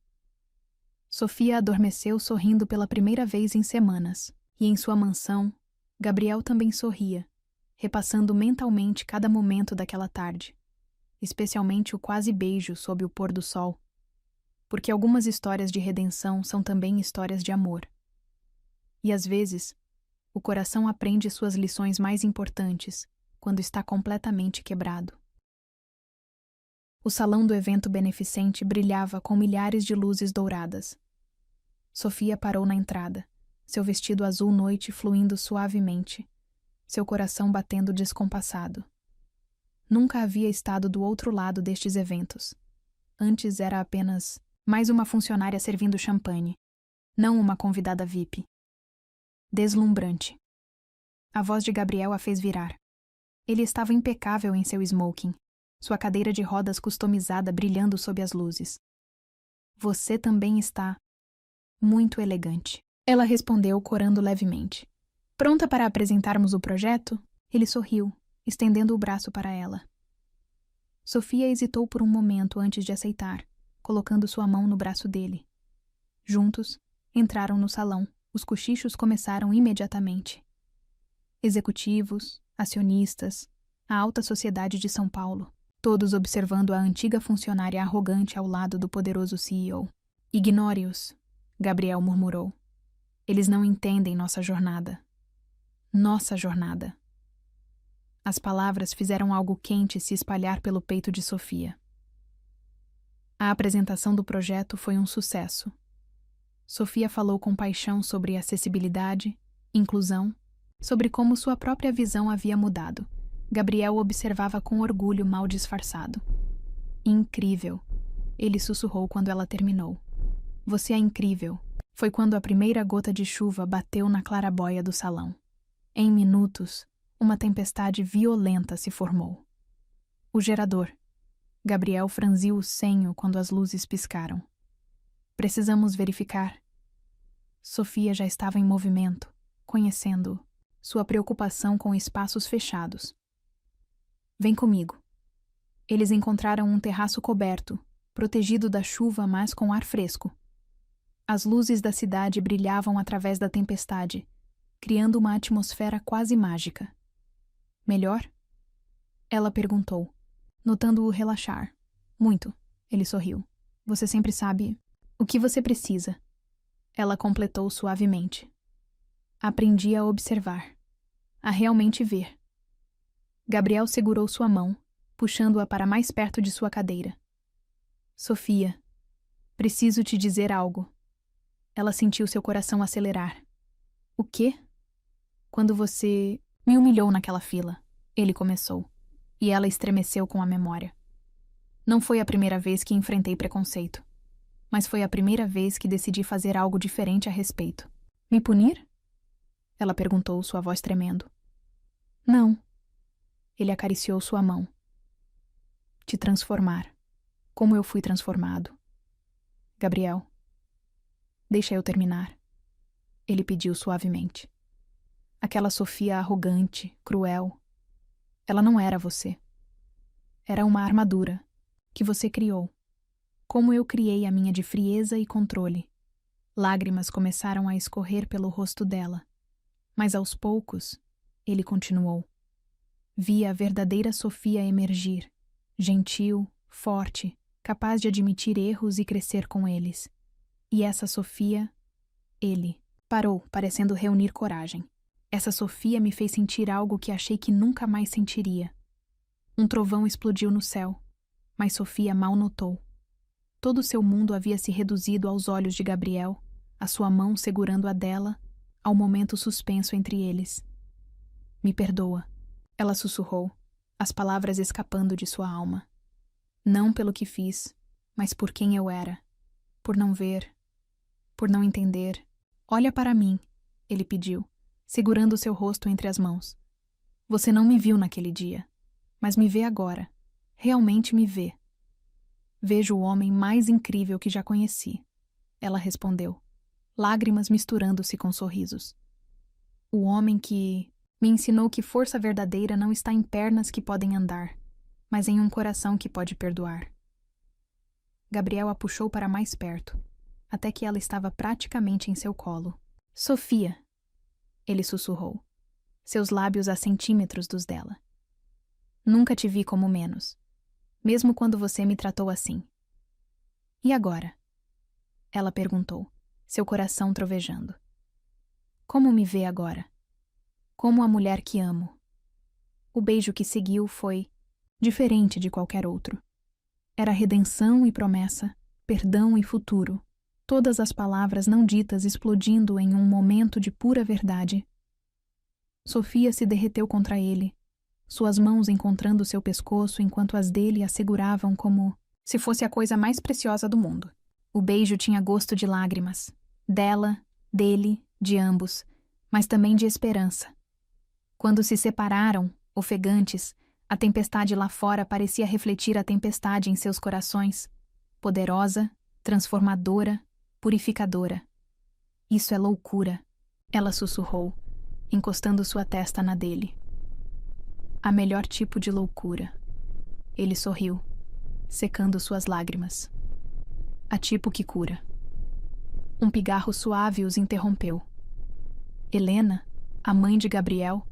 [SPEAKER 2] Sofia adormeceu sorrindo pela primeira vez em semanas, e em sua mansão, Gabriel também sorria, repassando mentalmente cada momento daquela tarde, especialmente o quase beijo sob o pôr do sol, porque algumas histórias de redenção são também histórias de amor. E às vezes, o coração aprende suas lições mais importantes quando está completamente quebrado. O salão do evento beneficente brilhava com milhares de luzes douradas. Sofia parou na entrada, seu vestido azul noite fluindo suavemente, seu coração batendo descompassado. Nunca havia estado do outro lado destes eventos. Antes era apenas mais uma funcionária servindo champanhe, não uma convidada VIP. Deslumbrante. A voz de Gabriel a fez virar. Ele estava impecável em seu smoking, sua cadeira de rodas customizada brilhando sob as luzes. Você também está muito elegante. Ela respondeu, corando levemente. Pronta para apresentarmos o projeto? Ele sorriu, estendendo o braço para ela. Sofia hesitou por um momento antes de aceitar, colocando sua mão no braço dele. Juntos, entraram no salão. Os cochichos começaram imediatamente. Executivos, acionistas, a alta sociedade de São Paulo, todos observando a antiga funcionária arrogante ao lado do poderoso CEO. Ignore-os, Gabriel murmurou. Eles não entendem nossa jornada. Nossa jornada. As palavras fizeram algo quente se espalhar pelo peito de Sofia. A apresentação do projeto foi um sucesso. Sofia falou com paixão sobre acessibilidade, inclusão, sobre como sua própria visão havia mudado. Gabriel observava com orgulho mal disfarçado. Incrível, ele sussurrou quando ela terminou. Você é incrível. Foi quando a primeira gota de chuva bateu na clarabóia do salão. Em minutos, uma tempestade violenta se formou. O gerador. Gabriel franziu o senho quando as luzes piscaram. Precisamos verificar. Sofia já estava em movimento, conhecendo sua preocupação com espaços fechados. Vem comigo. Eles encontraram um terraço coberto, protegido da chuva, mas com ar fresco. As luzes da cidade brilhavam através da tempestade, criando uma atmosfera quase mágica. Melhor? Ela perguntou, notando-o relaxar. Muito, ele sorriu. Você sempre sabe o que você precisa. Ela completou suavemente. Aprendi a observar, a realmente ver. Gabriel segurou sua mão, puxando-a para mais perto de sua cadeira. Sofia, preciso te dizer algo. Ela sentiu seu coração acelerar. O quê? Quando você me humilhou naquela fila, ele começou, e ela estremeceu com a memória. Não foi a primeira vez que enfrentei preconceito, mas foi a primeira vez que decidi fazer algo diferente a respeito. Me punir? Ela perguntou, sua voz tremendo. Não. Ele acariciou sua mão. Te transformar. Como eu fui transformado. Gabriel. Deixa eu terminar. Ele pediu suavemente. Aquela Sofia arrogante, cruel. Ela não era você. Era uma armadura que você criou. Como eu criei a minha de frieza e controle. Lágrimas começaram a escorrer pelo rosto dela. Mas aos poucos, ele continuou. Vi a verdadeira Sofia emergir, gentil, forte, capaz de admitir erros e crescer com eles. E essa Sofia, ele, parou, parecendo reunir coragem. Essa Sofia me fez sentir algo que achei que nunca mais sentiria. Um trovão explodiu no céu, mas Sofia mal notou. Todo seu mundo havia se reduzido aos olhos de Gabriel, a sua mão segurando a dela, ao momento suspenso entre eles. Me perdoa, ela sussurrou, as palavras escapando de sua alma. Não pelo que fiz, mas por quem eu era. Por não ver, por não entender. Olha para mim, ele pediu, segurando seu rosto entre as mãos. Você não me viu naquele dia, mas me vê agora. Realmente me vê. Vejo o homem mais incrível que já conheci, ela respondeu, lágrimas misturando-se com sorrisos. O homem que me ensinou que força verdadeira não está em pernas que podem andar, mas em um coração que pode perdoar. Gabriel a puxou para mais perto, até que ela estava praticamente em seu colo. Sofia, ele sussurrou, seus lábios a centímetros dos dela. Nunca te vi como menos, mesmo quando você me tratou assim. E agora? Ela perguntou, seu coração trovejando. Como me vê agora? Como a mulher que amo. O beijo que seguiu foi diferente de qualquer outro. Era redenção e promessa, perdão e futuro, todas as palavras não ditas explodindo em um momento de pura verdade. Sofia se derreteu contra ele, suas mãos encontrando seu pescoço enquanto as dele a seguravam como se fosse a coisa mais preciosa do mundo. O beijo tinha gosto de lágrimas, dela, dele, de ambos, mas também de esperança. Quando se separaram, ofegantes, a tempestade lá fora parecia refletir a tempestade em seus corações, poderosa, transformadora, purificadora. Isso é loucura, ela sussurrou, encostando sua testa na dele. A melhor tipo de loucura. Ele sorriu, secando suas lágrimas. A tipo que cura. Um pigarro suave os interrompeu. Helena, a mãe de Gabriel,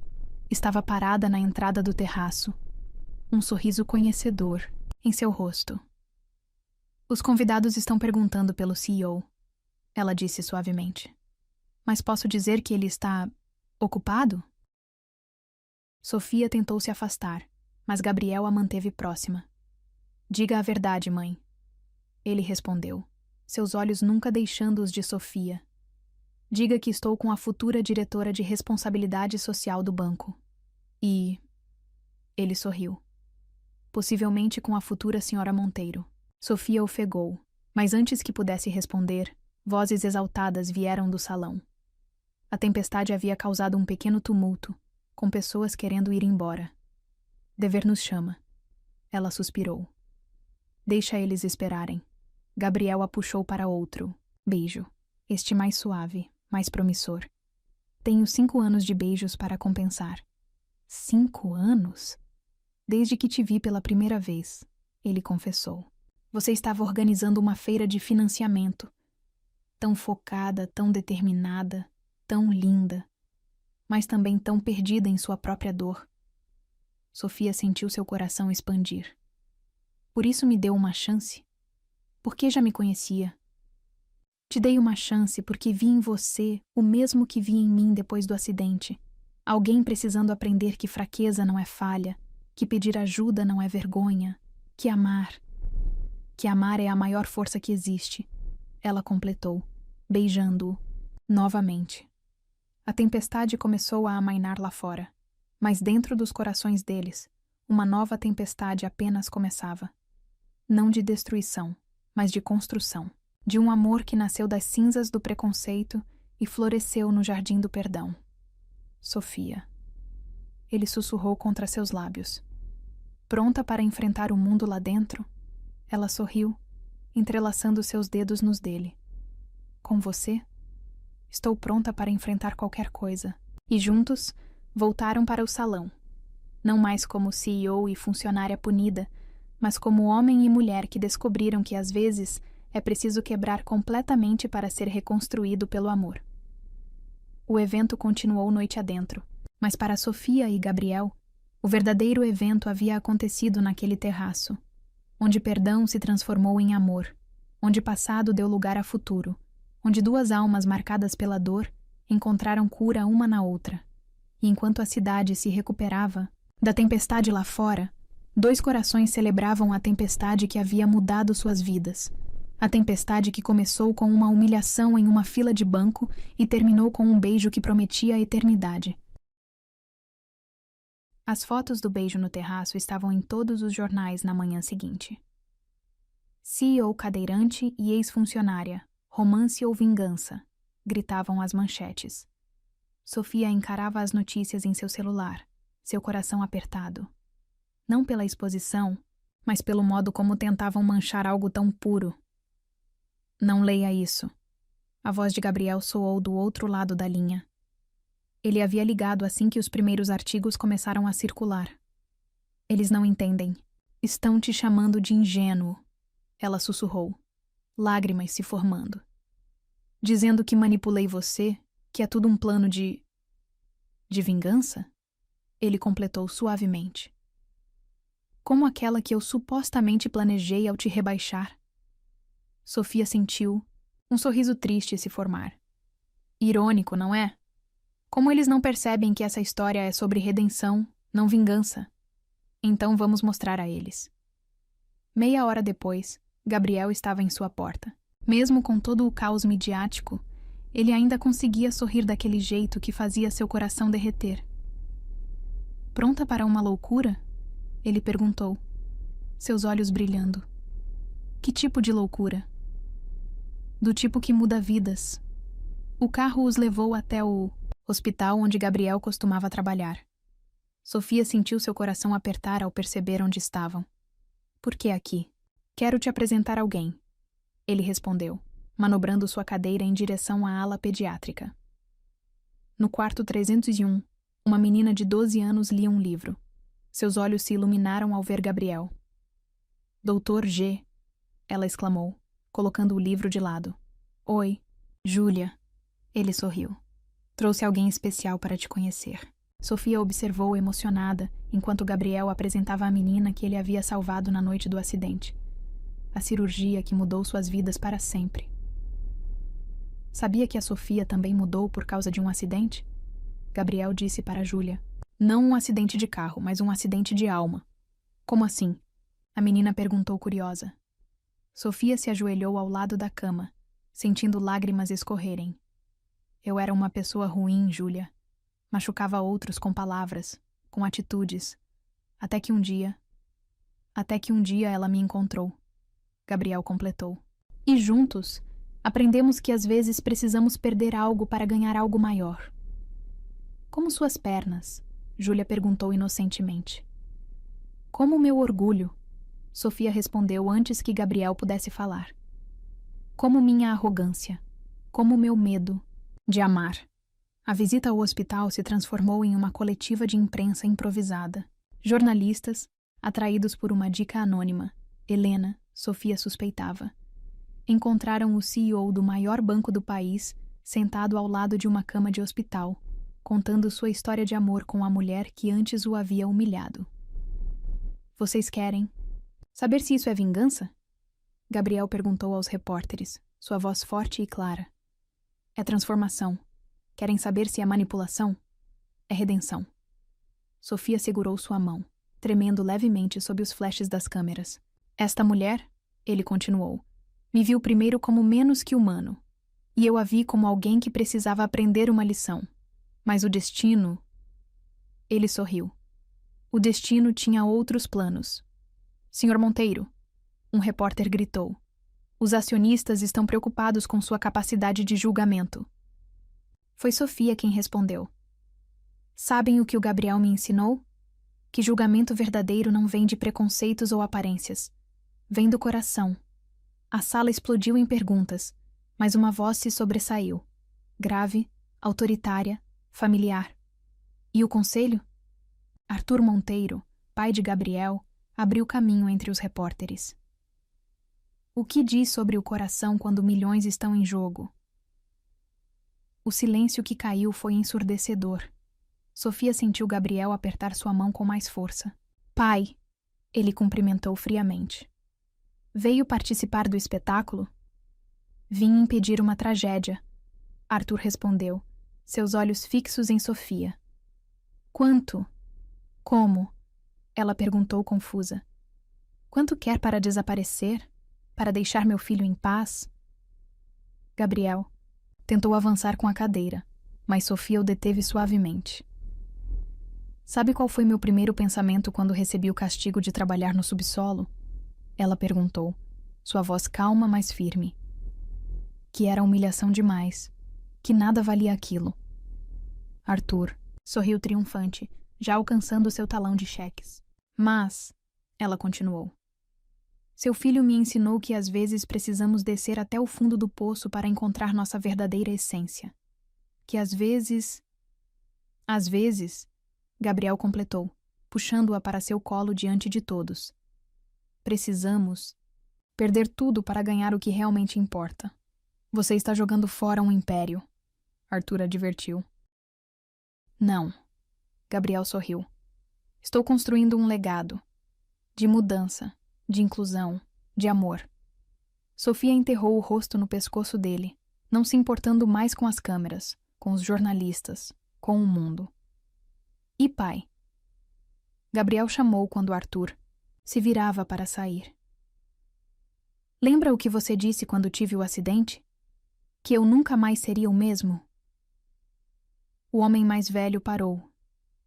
[SPEAKER 2] estava parada na entrada do terraço, um sorriso conhecedor em seu rosto. Os convidados estão perguntando pelo CEO, ela disse suavemente. Mas posso dizer que ele está ocupado? Sofia tentou se afastar, mas Gabriel a manteve próxima. Diga a verdade, mãe. Ele respondeu, seus olhos nunca deixando os de Sofia. Diga que estou com a futura diretora de responsabilidade social do banco. E... Ele sorriu. Possivelmente com a futura senhora Monteiro. Sofia ofegou, mas antes que pudesse responder, vozes exaltadas vieram do salão. A tempestade havia causado um pequeno tumulto, com pessoas querendo ir embora. Dever nos chama. Ela suspirou. Deixa eles esperarem. Gabriel a puxou para outro beijo, este mais suave, mais promissor. Tenho 5 anos de beijos para compensar. 5 anos? Desde que te vi pela primeira vez, ele confessou. Você estava organizando uma feira de financiamento. Tão focada, tão determinada, tão linda, mas também tão perdida em sua própria dor. Sofia sentiu seu coração expandir. Por isso me deu uma chance? Porque já me conhecia. Te dei uma chance porque vi em você o mesmo que vi em mim depois do acidente. Alguém precisando aprender que fraqueza não é falha, que pedir ajuda não é vergonha, que amar é a maior força que existe. Ela completou, beijando-o novamente. A tempestade começou a amainar lá fora, mas dentro dos corações deles, uma nova tempestade apenas começava. Não de destruição, mas de construção, de um amor que nasceu das cinzas do preconceito e floresceu no jardim do perdão. Sofia. Ele sussurrou contra seus lábios. Pronta para enfrentar o mundo lá dentro? Ela sorriu, entrelaçando seus dedos nos dele. Com você? Estou pronta para enfrentar qualquer coisa. E juntos, voltaram para o salão. Não mais como CEO e funcionária punida, mas como homem e mulher que descobriram que às vezes é preciso quebrar completamente para ser reconstruído pelo amor. O evento continuou noite adentro, mas para Sofia e Gabriel, o verdadeiro evento havia acontecido naquele terraço, onde perdão se transformou em amor, onde passado deu lugar a futuro, onde 2 almas marcadas pela dor encontraram cura uma na outra, E enquanto a cidade se recuperava da tempestade lá fora, 2 corações celebravam a tempestade que havia mudado suas vidas. A tempestade que começou com uma humilhação em uma fila de banco e terminou com um beijo que prometia a eternidade. As fotos do beijo no terraço estavam em todos os jornais na manhã seguinte. CEO cadeirante e ex-funcionária, romance ou vingança, gritavam as manchetes. Sofia encarava as notícias em seu celular, seu coração apertado. Não pela exposição, mas pelo modo como tentavam manchar algo tão puro. Não leia isso. A voz de Gabriel soou do outro lado da linha. Ele havia ligado assim que os primeiros artigos começaram a circular. Eles não entendem. Estão te chamando de ingênuo. Ela sussurrou, lágrimas se formando. Dizendo que manipulei você, que é tudo um plano de vingança? Ele completou suavemente. Como aquela que eu supostamente planejei ao te rebaixar. Sofia sentiu um sorriso triste se formar. Irônico, não é? Como eles não percebem que essa história é sobre redenção, não vingança? Então vamos mostrar a eles. Meia hora depois, Gabriel estava em sua porta. Mesmo com todo o caos midiático, ele ainda conseguia sorrir daquele jeito que fazia seu coração derreter. Pronta para uma loucura? Ele perguntou, seus olhos brilhando. Que tipo de loucura? Do tipo que muda vidas. O carro os levou até o hospital onde Gabriel costumava trabalhar. Sofia sentiu seu coração apertar ao perceber onde estavam. Por que aqui? Quero te apresentar alguém. Ele respondeu, manobrando sua cadeira em direção à ala pediátrica. No quarto 301, uma menina de 12 anos lia um livro. Seus olhos se iluminaram ao ver Gabriel. Doutor G, ela exclamou, colocando o livro de lado. Oi, Júlia. Ele sorriu. Trouxe alguém especial para te conhecer. Sofia observou emocionada, enquanto Gabriel apresentava a menina que ele havia salvado na noite do acidente. A cirurgia que mudou suas vidas para sempre. Sabia que a Sofia também mudou por causa de um acidente? Gabriel disse para Júlia. Não um acidente de carro, mas um acidente de alma. Como assim? A menina perguntou curiosa. Sofia se ajoelhou ao lado da cama, sentindo lágrimas escorrerem. Eu era uma pessoa ruim, Júlia. Machucava outros com palavras, com atitudes. Até que um dia ela me encontrou. Gabriel completou. E juntos, aprendemos que às vezes precisamos perder algo para ganhar algo maior. Como suas pernas? Júlia perguntou inocentemente. Como o meu orgulho? Sofia respondeu antes que Gabriel pudesse falar. Como minha arrogância? Como meu medo de amar? A visita ao hospital se transformou em uma coletiva de imprensa improvisada. Jornalistas, atraídos por uma dica anônima, Helena, Sofia suspeitava, encontraram o CEO do maior banco do país sentado ao lado de uma cama de hospital, contando sua história de amor com a mulher que antes o havia humilhado. Vocês querem saber se isso é vingança? Gabriel perguntou aos repórteres, sua voz forte e clara. É transformação. Querem saber se é manipulação? É redenção. Sofia segurou sua mão, tremendo levemente sob os flashes das câmeras. Esta mulher, ele continuou, me viu primeiro como menos que humano, e eu a vi como alguém que precisava aprender uma lição. Mas o destino... Ele sorriu. O destino tinha outros planos. Senhor Monteiro, um repórter gritou. Os acionistas estão preocupados com sua capacidade de julgamento. Foi Sofia quem respondeu. Sabem o que o Gabriel me ensinou? Que julgamento verdadeiro não vem de preconceitos ou aparências. Vem do coração. A sala explodiu em perguntas, mas uma voz se sobressaiu. Grave, autoritária, familiar. E o conselho? Arthur Monteiro, pai de Gabriel, abriu caminho entre os repórteres. O que diz sobre o coração quando milhões estão em jogo? O silêncio que caiu foi ensurdecedor. Sofia sentiu Gabriel apertar sua mão com mais força. Pai, ele cumprimentou friamente. Veio participar do espetáculo? Vim impedir uma tragédia, Arthur respondeu, seus olhos fixos em Sofia. Quanto? Como? Ela perguntou confusa. Quanto quer para desaparecer? Para deixar meu filho em paz? Gabriel tentou avançar com a cadeira, mas Sofia o deteve suavemente. Sabe qual foi meu primeiro pensamento quando recebi o castigo de trabalhar no subsolo? Ela perguntou, sua voz calma, mas firme. Que era humilhação demais, que nada valia aquilo. Arthur sorriu triunfante, já alcançando seu talão de cheques. Mas, ela continuou, seu filho me ensinou que às vezes precisamos descer até o fundo do poço para encontrar nossa verdadeira essência. Que às vezes, Gabriel completou, puxando-a para seu colo diante de todos. Precisamos perder tudo para ganhar o que realmente importa. Você está jogando fora um império, Arthur advertiu. Não, Gabriel sorriu. Estou construindo um legado. De mudança, de inclusão, de amor. Sofia enterrou o rosto no pescoço dele, não se importando mais com as câmeras, com os jornalistas, com o mundo. E pai? Gabriel chamou quando Arthur se virava para sair. Lembra o que você disse quando tive o acidente? Que eu nunca mais seria o mesmo? O homem mais velho parou,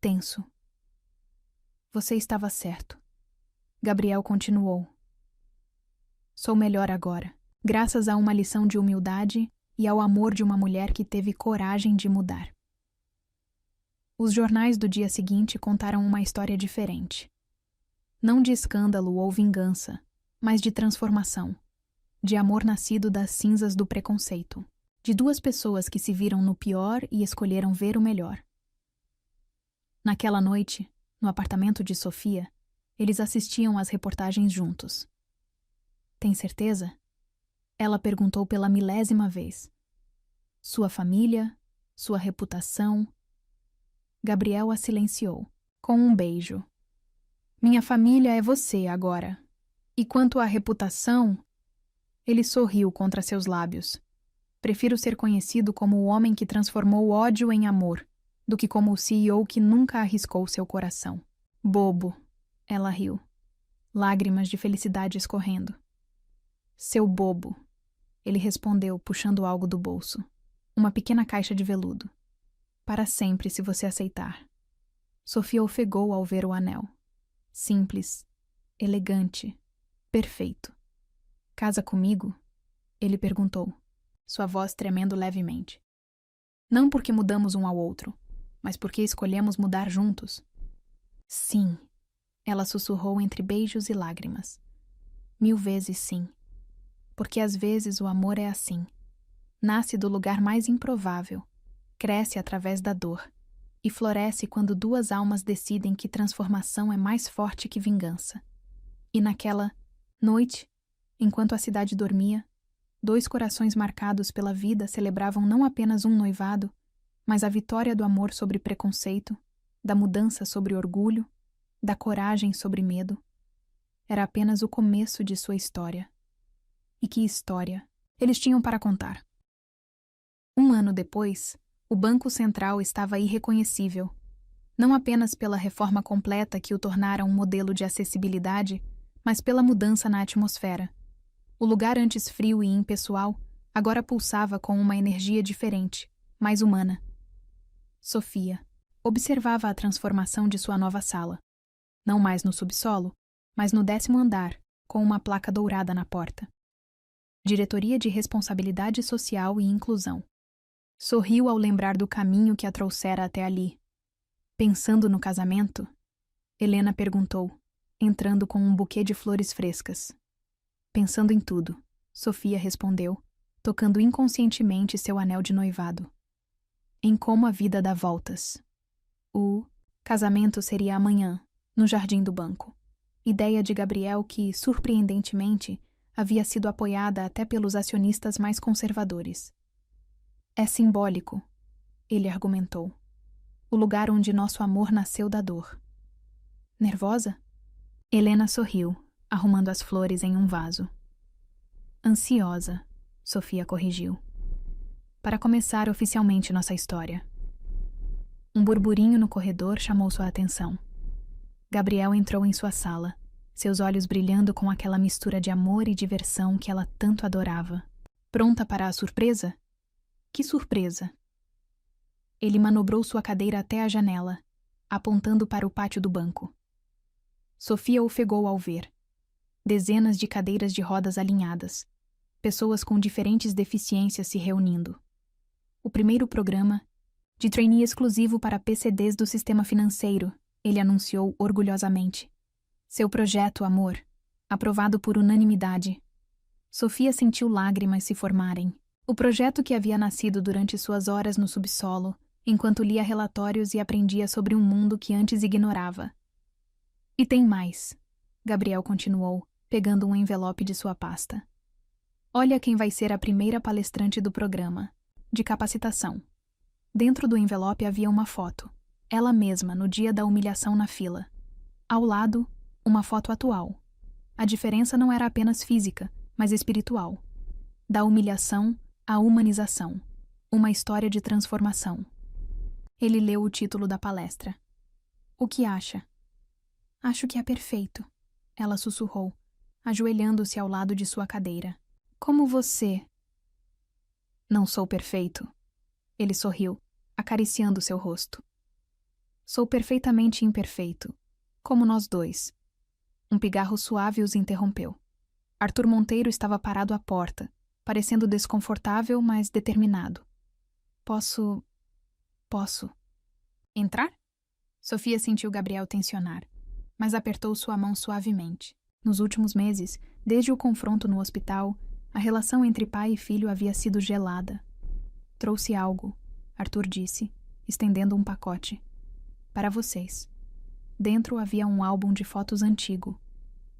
[SPEAKER 2] tenso. Você estava certo. Gabriel continuou. Sou melhor agora, graças a uma lição de humildade e ao amor de uma mulher que teve coragem de mudar. Os jornais do dia seguinte contaram uma história diferente. Não de escândalo ou vingança, mas de transformação, de amor nascido das cinzas do preconceito, de duas pessoas que se viram no pior e escolheram ver o melhor. Naquela noite, no apartamento de Sofia, eles assistiam às reportagens juntos. Tem certeza? Ela perguntou pela 1000ª vez. Sua família, sua reputação. Gabriel a silenciou, com um beijo. Minha família é você agora. E quanto à reputação... Ele sorriu contra seus lábios. Prefiro ser conhecido como o homem que transformou ódio em amor, do que como o CEO que nunca arriscou seu coração. Bobo. Ela riu. Lágrimas de felicidade escorrendo. Seu bobo. Ele respondeu, puxando algo do bolso. Uma pequena caixa de veludo. Para sempre, se você aceitar. Sofia ofegou ao ver o anel. Simples, elegante, perfeito. Casa comigo? Ele perguntou, sua voz tremendo levemente. Não porque mudamos um ao outro, mas porque escolhemos mudar juntos. Sim, ela sussurrou entre beijos e lágrimas. 1000 vezes sim. Porque às vezes o amor é assim. Nasce do lugar mais improvável, cresce através da dor e floresce quando duas almas decidem que transformação é mais forte que vingança. E naquela noite, enquanto a cidade dormia, 2 corações marcados pela vida celebravam não apenas um noivado, mas a vitória do amor sobre preconceito, da mudança sobre orgulho, da coragem sobre medo. Era apenas o começo de sua história. E que história eles tinham para contar. 1 ano depois, o Banco Central estava irreconhecível, não apenas pela reforma completa que o tornara um modelo de acessibilidade, mas pela mudança na atmosfera. O lugar antes frio e impessoal agora pulsava com uma energia diferente, mais humana. Sofia observava a transformação de sua nova sala. Não mais no subsolo, mas no 10º andar, com uma placa dourada na porta. Diretoria de Responsabilidade Social e Inclusão. Sorriu ao lembrar do caminho que a trouxera até ali. Pensando no casamento? Helena perguntou, entrando com um buquê de flores frescas. Pensando em tudo, Sofia respondeu, tocando inconscientemente seu anel de noivado. Em como a vida dá voltas. O casamento seria amanhã, no jardim do banco. Ideia de Gabriel que, surpreendentemente, havia sido apoiada até pelos acionistas mais conservadores. É simbólico, ele argumentou. O lugar onde nosso amor nasceu da dor. Nervosa? Helena sorriu, arrumando as flores em um vaso. Ansiosa, Sofia corrigiu. Para começar oficialmente nossa história. Um burburinho no corredor chamou sua atenção. Gabriel entrou em sua sala, seus olhos brilhando com aquela mistura de amor e diversão que ela tanto adorava. Pronta para a surpresa? Que surpresa! Ele manobrou sua cadeira até a janela, apontando para o pátio do banco. Sofia ofegou ao ver. Dezenas de cadeiras de rodas alinhadas, pessoas com diferentes deficiências se reunindo. O primeiro programa, de trainee exclusivo para PCDs do sistema financeiro, ele anunciou orgulhosamente. Seu projeto, amor, aprovado por unanimidade. Sofia sentiu lágrimas se formarem. O projeto que havia nascido durante suas horas no subsolo, enquanto lia relatórios e aprendia sobre um mundo que antes ignorava. E tem mais, Gabriel continuou, pegando um envelope de sua pasta. Olha quem vai ser a primeira palestrante do programa, de capacitação. Dentro do envelope havia uma foto, ela mesma no dia da humilhação na fila. Ao lado, uma foto atual. A diferença não era apenas física, mas espiritual. Da humilhação à humanização. Uma história de transformação. Ele leu o título da palestra. O que acha? Acho que é perfeito, ela sussurrou, ajoelhando-se ao lado de sua cadeira. Como você? Não sou perfeito. Ele sorriu, acariciando seu rosto. Sou perfeitamente imperfeito, como nós dois. Um pigarro suave os interrompeu. Arthur Monteiro estava parado à porta, parecendo desconfortável, mas determinado. Posso... Entrar? Sofia sentiu Gabriel tensionar, mas apertou sua mão suavemente. Nos últimos meses, desde o confronto no hospital, a relação entre pai e filho havia sido gelada. Trouxe algo, Arthur disse, estendendo um pacote. Para vocês. Dentro havia um álbum de fotos antigo.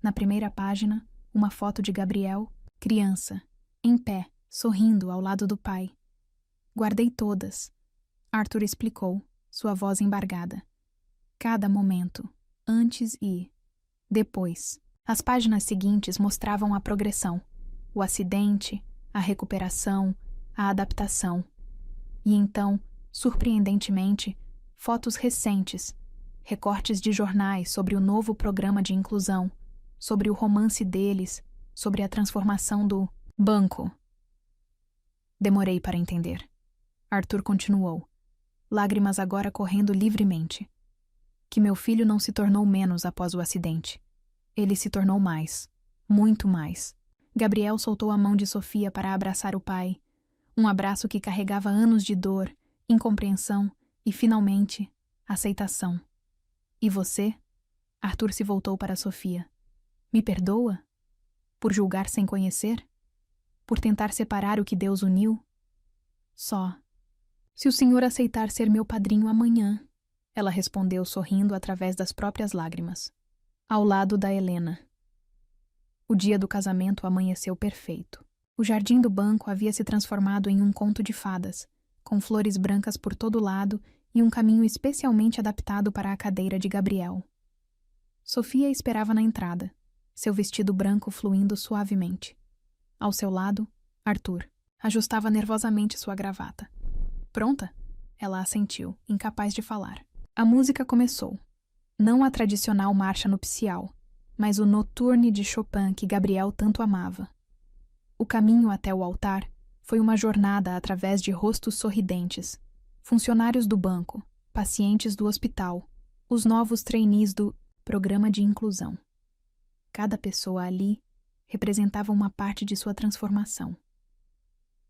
[SPEAKER 2] Na primeira página, uma foto de Gabriel, criança, em pé, sorrindo ao lado do pai. Guardei todas. Arthur explicou, sua voz embargada. Cada momento, antes e depois. As páginas seguintes mostravam a progressão, o acidente, a recuperação, a adaptação. E então, surpreendentemente, fotos recentes, recortes de jornais sobre o novo programa de inclusão, sobre o romance deles, sobre a transformação do banco. Demorei para entender. Arthur continuou, lágrimas agora correndo livremente. Que meu filho não se tornou menos após o acidente. Ele se tornou mais, muito mais. Gabriel soltou a mão de Sofia para abraçar o pai. Um abraço que carregava anos de dor, incompreensão e, finalmente, aceitação. E você? Arthur se voltou para Sofia. Me perdoa? Por julgar sem conhecer? Por tentar separar o que Deus uniu? Só. Se o senhor aceitar ser meu padrinho amanhã, ela respondeu sorrindo através das próprias lágrimas. Ao lado da Helena. O dia do casamento amanheceu perfeito. O jardim do banco havia se transformado em um conto de fadas, com flores brancas por todo lado e um caminho especialmente adaptado para a cadeira de Gabriel. Sofia esperava na entrada, seu vestido branco fluindo suavemente. Ao seu lado, Arthur ajustava nervosamente sua gravata. Pronta? Ela assentiu, incapaz de falar. A música começou. Não a tradicional marcha nupcial, mas o Nocturne de Chopin que Gabriel tanto amava. O caminho até o altar foi uma jornada através de rostos sorridentes, funcionários do banco, pacientes do hospital, os novos trainees do programa de inclusão. Cada pessoa ali representava uma parte de sua transformação.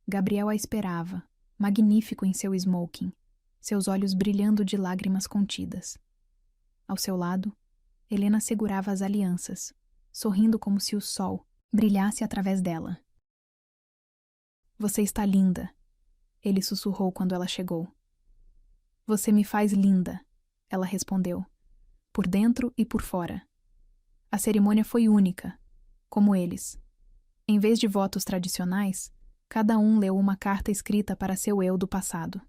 [SPEAKER 2] Gabriel a esperava, magnífico em seu smoking, seus olhos brilhando de lágrimas contidas. Ao seu lado, Helena segurava as alianças, sorrindo como se o sol brilhasse através dela. Você está linda, ele sussurrou quando ela chegou. Você me faz linda, ela respondeu, por dentro e por fora. A cerimônia foi única, como eles. Em vez de votos tradicionais, cada um leu uma carta escrita para seu eu do passado.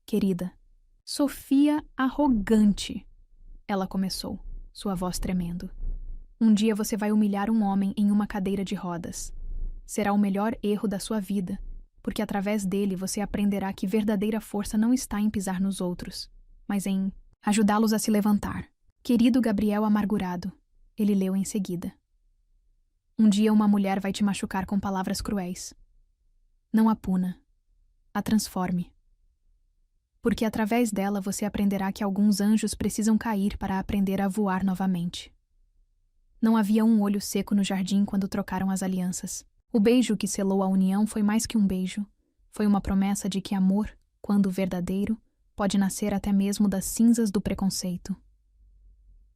[SPEAKER 2] Querida, Sofia arrogante, ela começou, sua voz tremendo. Um dia você vai humilhar um homem em uma cadeira de rodas. Será o melhor erro da sua vida, porque através dele você aprenderá que verdadeira força não está em pisar nos outros, mas em ajudá-los a se levantar. Querido Gabriel amargurado, ele leu em seguida. Um dia uma mulher vai te machucar com palavras cruéis. Não a puna, a transforme. Porque através dela você aprenderá que alguns anjos precisam cair para aprender a voar novamente. Não havia um olho seco no jardim quando trocaram as alianças. O beijo que selou a união foi mais que um beijo. Foi uma promessa de que amor, quando verdadeiro, pode nascer até mesmo das cinzas do preconceito.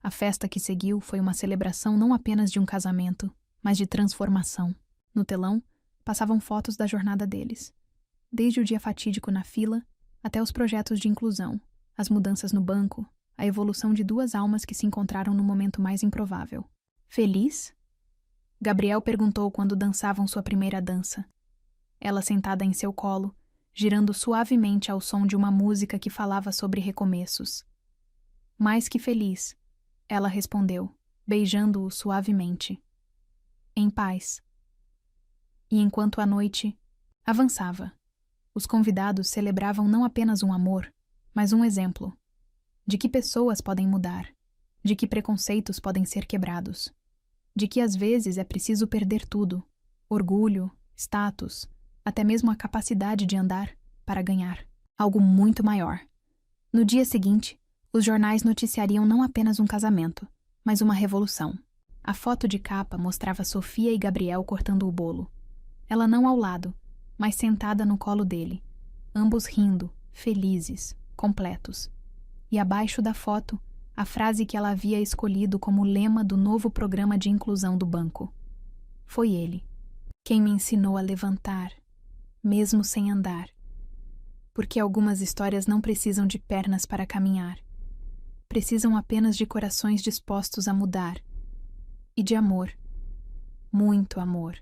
[SPEAKER 2] A festa que seguiu foi uma celebração não apenas de um casamento, mas de transformação. No telão, passavam fotos da jornada deles. Desde o dia fatídico na fila, até os projetos de inclusão, as mudanças no banco, a evolução de duas almas que se encontraram no momento mais improvável. Feliz? Gabriel perguntou quando dançavam sua primeira dança. Ela sentada em seu colo, girando suavemente ao som de uma música que falava sobre recomeços. Mais que feliz, ela respondeu, beijando-o suavemente. Em paz. E enquanto a noite avançava, os convidados celebravam não apenas um amor, mas um exemplo de que pessoas podem mudar, de que preconceitos podem ser quebrados, de que às vezes é preciso perder tudo, orgulho, status, até mesmo a capacidade de andar para ganhar algo muito maior. No dia seguinte, os jornais noticiariam não apenas um casamento, mas uma revolução. A foto de capa mostrava Sofia e Gabriel cortando o bolo. Ela não ao lado, mas sentada no colo dele, ambos rindo, felizes, completos. E abaixo da foto, a frase que ela havia escolhido como lema do novo programa de inclusão do banco. Foi ele quem me ensinou a levantar, mesmo sem andar. Porque algumas histórias não precisam de pernas para caminhar. Precisam apenas de corações dispostos a mudar. E de amor. Muito amor.